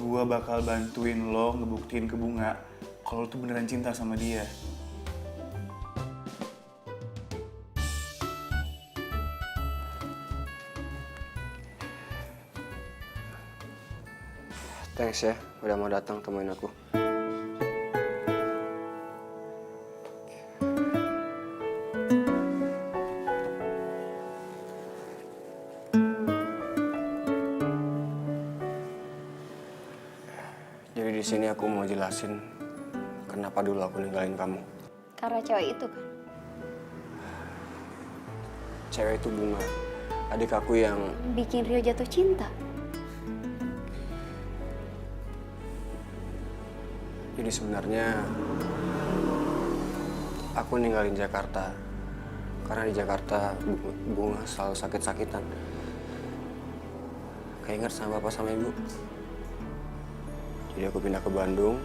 Gue bakal bantuin lo ngebuktiin ke Bunga kalau lo tuh beneran cinta sama dia. Thanks ya, udah mau datang temuin aku. Jadi di sini aku mau jelasin kenapa dulu aku ninggalin kamu. Karena cewek itu kan? Cewek itu Bunga, adik aku yang Bikin Rio jatuh cinta. jadi sebenarnya aku ninggalin Jakarta karena di Jakarta Bunga selalu sakit-sakitan. Keinget sama bapak sama ibu. Jadi aku pindah ke Bandung.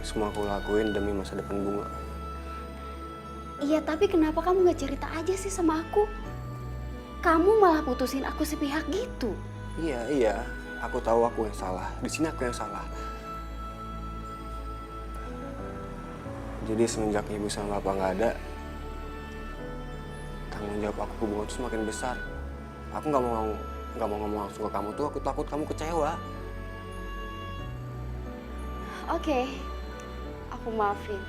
Semua aku lakuin demi masa depan Bunga. Iya, tapi kenapa kamu gak cerita aja sih sama aku? Kamu malah putusin aku sepihak gitu. Iya. Aku tahu aku yang salah. Di sini aku yang salah. Jadi semenjak ibu sama bapak nggak ada, tanggung jawab aku ke Bunga tuh semakin besar. Aku nggak mau ngomong langsung ke kamu tuh. Aku takut kamu kecewa. Oke, aku maafin.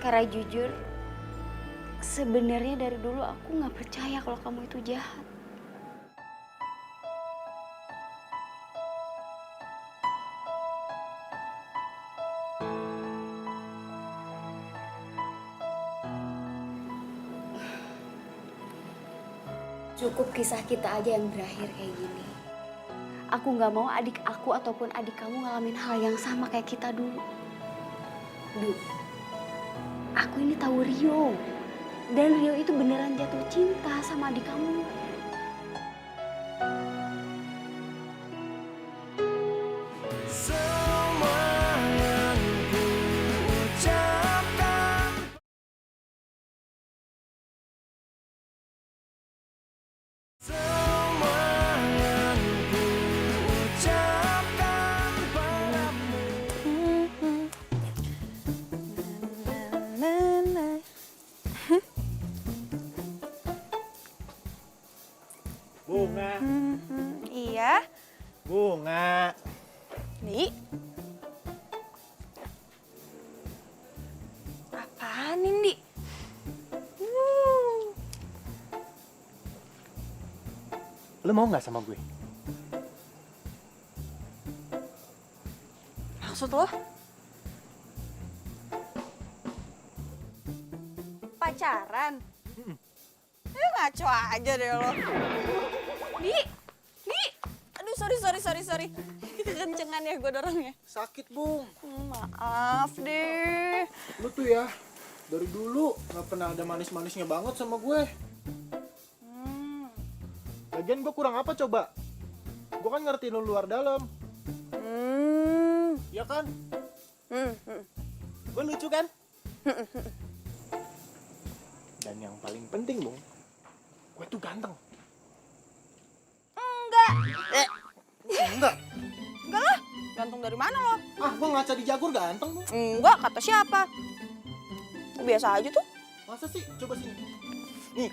Karena jujur, sebenarnya dari dulu aku nggak percaya kalau kamu itu jahat. Cukup kisah kita aja yang berakhir kayak gini. Aku nggak mau adik aku ataupun adik kamu ngalamin hal yang sama kayak kita dulu. Duh, aku ini tahu Rio. Dan Rio itu beneran jatuh cinta sama adik kamu. Semua yang ku ucapkan. Semua yang ku ucapkan padamu. Bunga, Iya, bunga. Di. Apaan ini, Di? Lo mau nggak sama gue? Maksud lo? Pacaran? Ngaco aja deh lo. Di. Aduh, sorry. Kekencengan ya gue dorongnya. Sakit, Bung. Maaf deh. Lu tuh ya, dari dulu nggak pernah ada manis-manisnya banget sama gue. Lagian gue kurang apa coba? Gue kan ngerti lu luar dalam. Iya kan? Gue lucu kan? Dan yang paling penting, Bung, gue tuh ganteng. Enggak. Enggak lah, gantung dari mana lo? Ah, gue ngaca di Jagur ganteng, Bung. Enggak, kata siapa? Biasa aja tuh. Masa sih? Coba sini. Nih.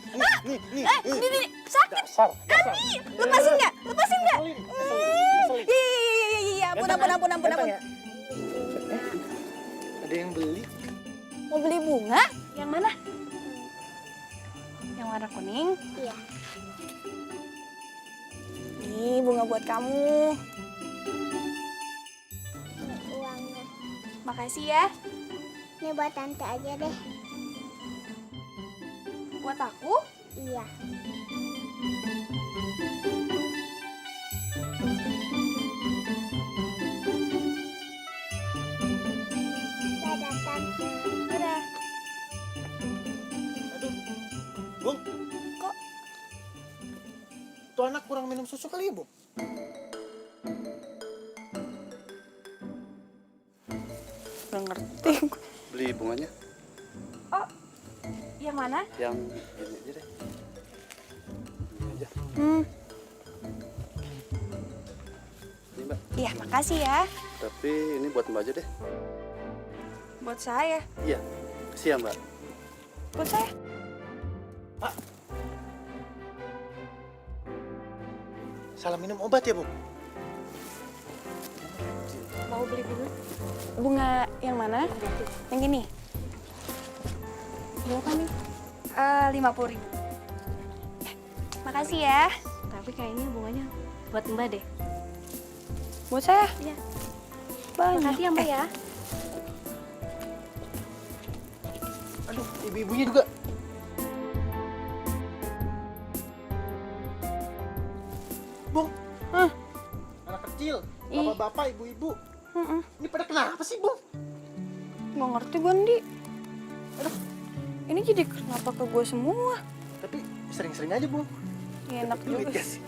Ini sakit. Ani, lepasin nggak? Iya, ampun. Ada yang beli? Mau beli bunga? Yang mana? Yang warna kuning? Iya. Nih, bunga buat kamu. Uangnya. Makasih ya. Ini buat tante aja deh. Buat aku? Iya. Dadah tante. Dadah. Aduh, Bung. Kok? Tuh anak kurang minum susu kali ya, Bung? Gak ngerti. Beli bunganya Oh, yang mana? yang ini aja deh. Ini aja. Ini Mbak, Iya, makasih ya. tapi ini buat Mbak aja deh. Buat saya. Iya, kasih ya Mbak. Buat saya. Salah minum obat ya, Bung? Mau beli bunga yang mana? Yang ini? Berapa nih? 50.000. Makasih ya. Tapi kayaknya bunganya buat Mbak deh. Buat saya? Iya. Banyak. Makasih ya Mbak ya. Aduh, ibu-ibunya juga. Bung. Anak kecil, bapak-bapak, ibu-ibu. Ini pada kenapa sih, Bung? Gak ngerti gue, Ndi. Aduh, ini jadi kenapa ke gue semua? Tapi sering-sering aja, Bung. Ya, enak Duit juga kan? sih.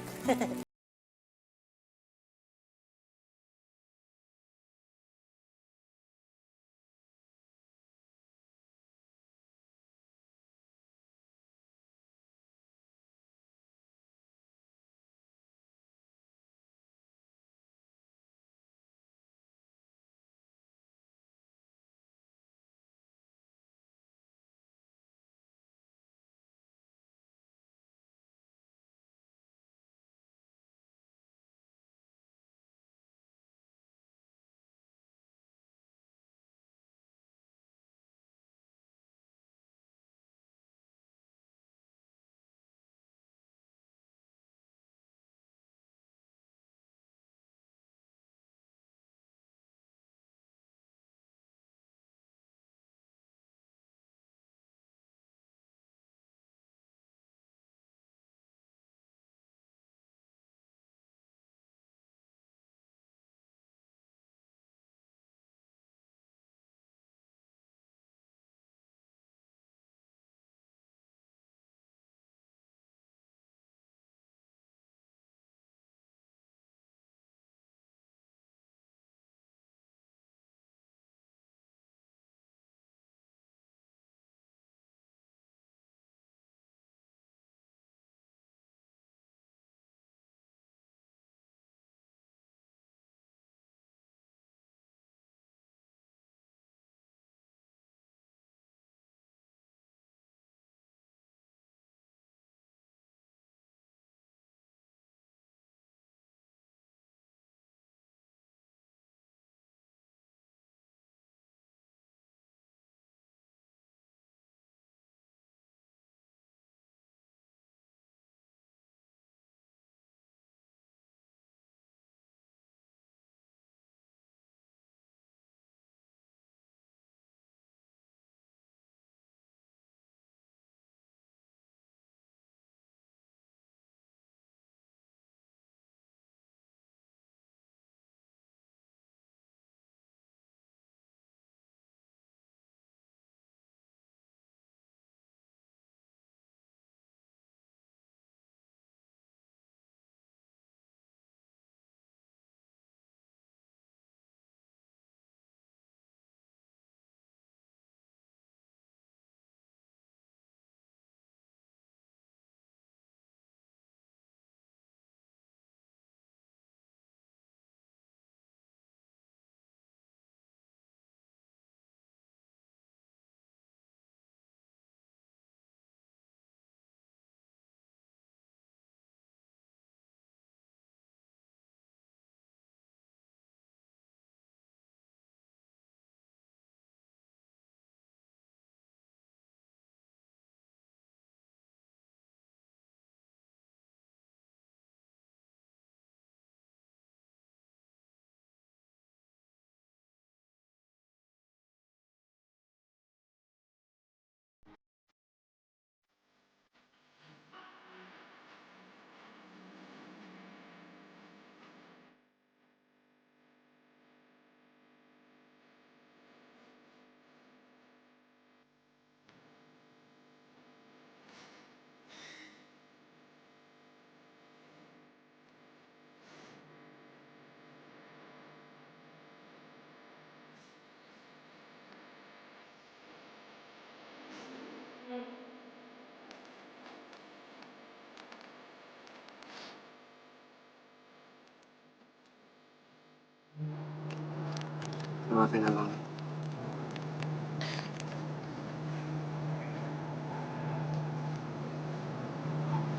maafin abang.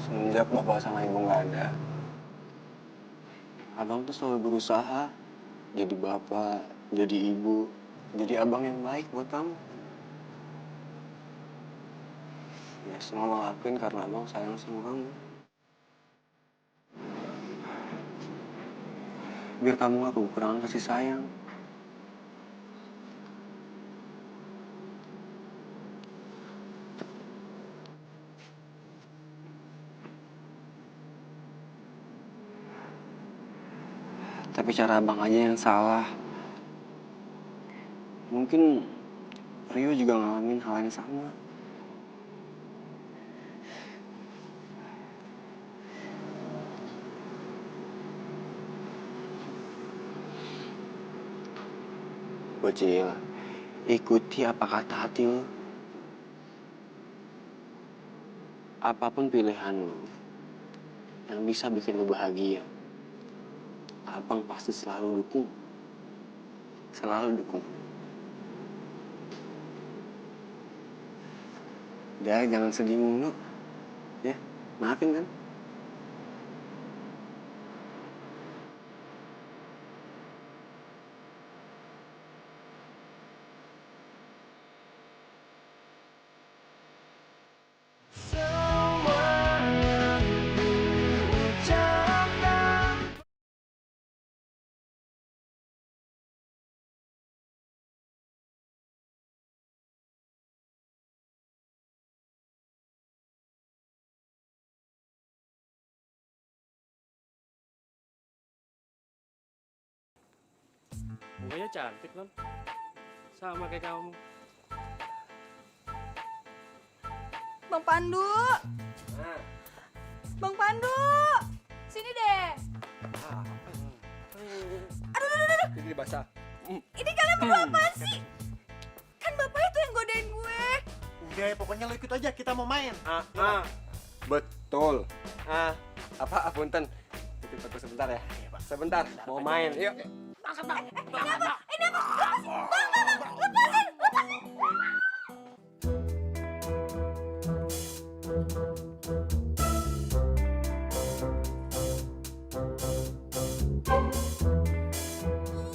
Semenjak bapak sama ibu nggak ada, abang tuh selalu berusaha jadi bapak, jadi ibu, jadi abang yang baik buat kamu. Ya semua abang lakuin karena abang sayang sama kamu. Biar kamu gak kekurangan kasih sayang. Tapi cara abang aja yang salah. Mungkin Rio juga ngalamin hal yang sama. Bocil, ikuti apa kata hati lu. Apapun pilihan lu yang bisa bikin lu bahagia, abang pasti selalu dukung. Selalu dukung. Udah, jangan sedih mulu. Ya, maafin kan? Mukanya cantik, non. Sama kayak kamu. Bang Pandu. Bang Pandu. Sini deh. Aduh. Ini basah. Ini kalian berdua apaan sih? Kan bapak itu yang godain gue. Udah, pokoknya lo ikut aja, kita mau main. Betul. Apa, punten. Titip foto sebentar ya. Sebentar, mau main. Yuk. Ini apa? Lepasin.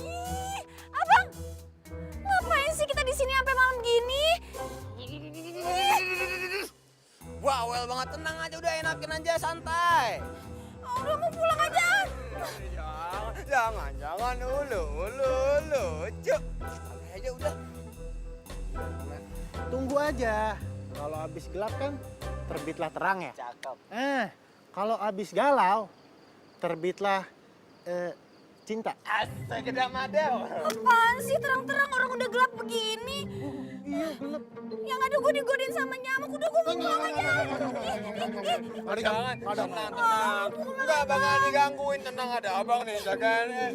Ih, Abang, ngapain sih kita di sini sampai malam gini? Bawel banget, tenang aja, udah enakin aja, santai. Udah mau pulang aja. Jangan, ulu, cuk. Santai aja udah. Tunggu aja. Kalau habis gelap kan terbitlah terang ya. Cakep. Kalau habis galau terbitlah cinta. Astaga, madem. Apaan sih terang-terang orang udah gelap begini? Iya, gelap. Yang ada gue digodain sama nyamuk, udah gue mau pulang aja. Jangan, tenang. Enggak bakal digangguin, tenang, ada abang nih, jagain.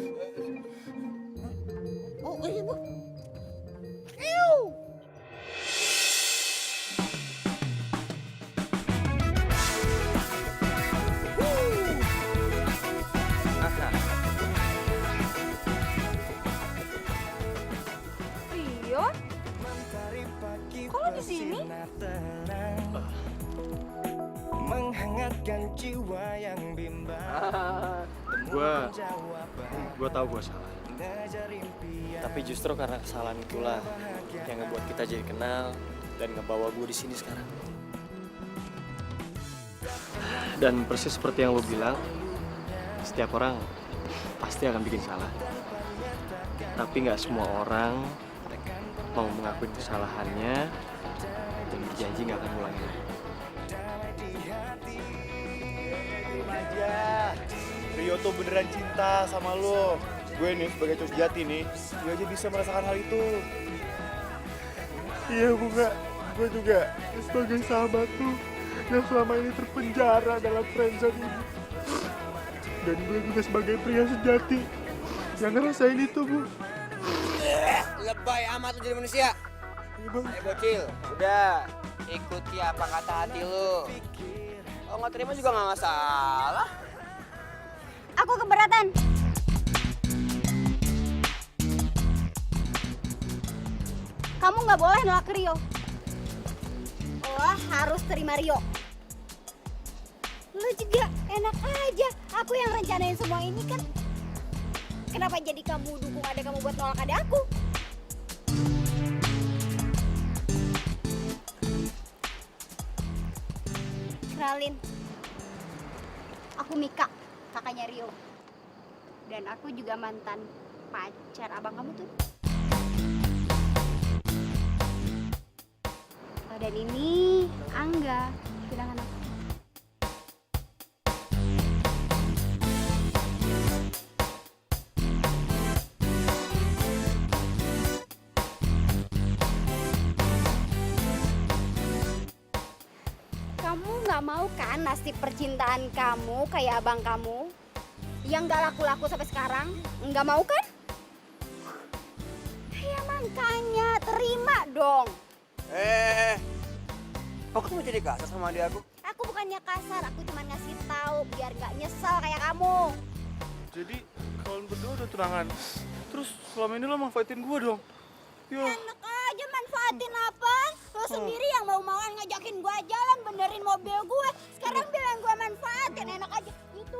Oh, iya, Bu. Rio? Kok lo di sini? Menghangatkan jiwa yang bimbang. Gue tahu gue salah. Tapi justru karena kesalahan itulah yang ngebuat kita jadi kenal dan ngebawa gue di sini sekarang. Dan persis seperti yang lo bilang, setiap orang pasti akan bikin salah. Tapi nggak semua orang mau mengakui kesalahannya dan berjanji nggak akan ulangi lagi. Aja. Rio tuh beneran cinta sama lo. Gue nih sebagai cowok sejati nih, gue aja bisa merasakan hal itu. Iya, Bunga. Gue juga sebagai sahabat tuh yang selama ini terpenjara dalam friendzone ini. Dan gue juga sebagai pria sejati yang ngerasain itu, Bu. Lebay amat lu jadi manusia. Iya, Bang. Ayo bocil, udah ikuti apa kata hati lu. Kalau nggak terima juga nggak masalah. Aku keberatan. kamu nggak boleh nolak Rio. Lo harus terima Rio. Lo juga enak aja, aku yang rencanain semua ini kan. Kenapa jadi kamu dukung adek kamu buat nolak adek aku? Kenalin, aku Mika, kakaknya Rio. Dan aku juga mantan pacar abang kamu tuh. Oh, dan ini Angga, tunangan aku. Kamu nggak mau kan nasib percintaan kamu kayak abang kamu yang nggak laku-laku sampai sekarang? Nggak mau kan? Ya makanya terima dong. Kok kamu jadi kasar sama adik aku? Aku bukannya kasar, aku cuma ngasih tahu biar nggak nyesel kayak kamu. Jadi kalian berdua udah tunangan. Terus selama ini lo manfaatin gue dong. Yo. Enak aja manfaatin apa? Lo sendiri yang mau-mauan ngajakin gue jalan, benerin mobil gue. Sekarang bilang gue manfaatin, enak aja. Itu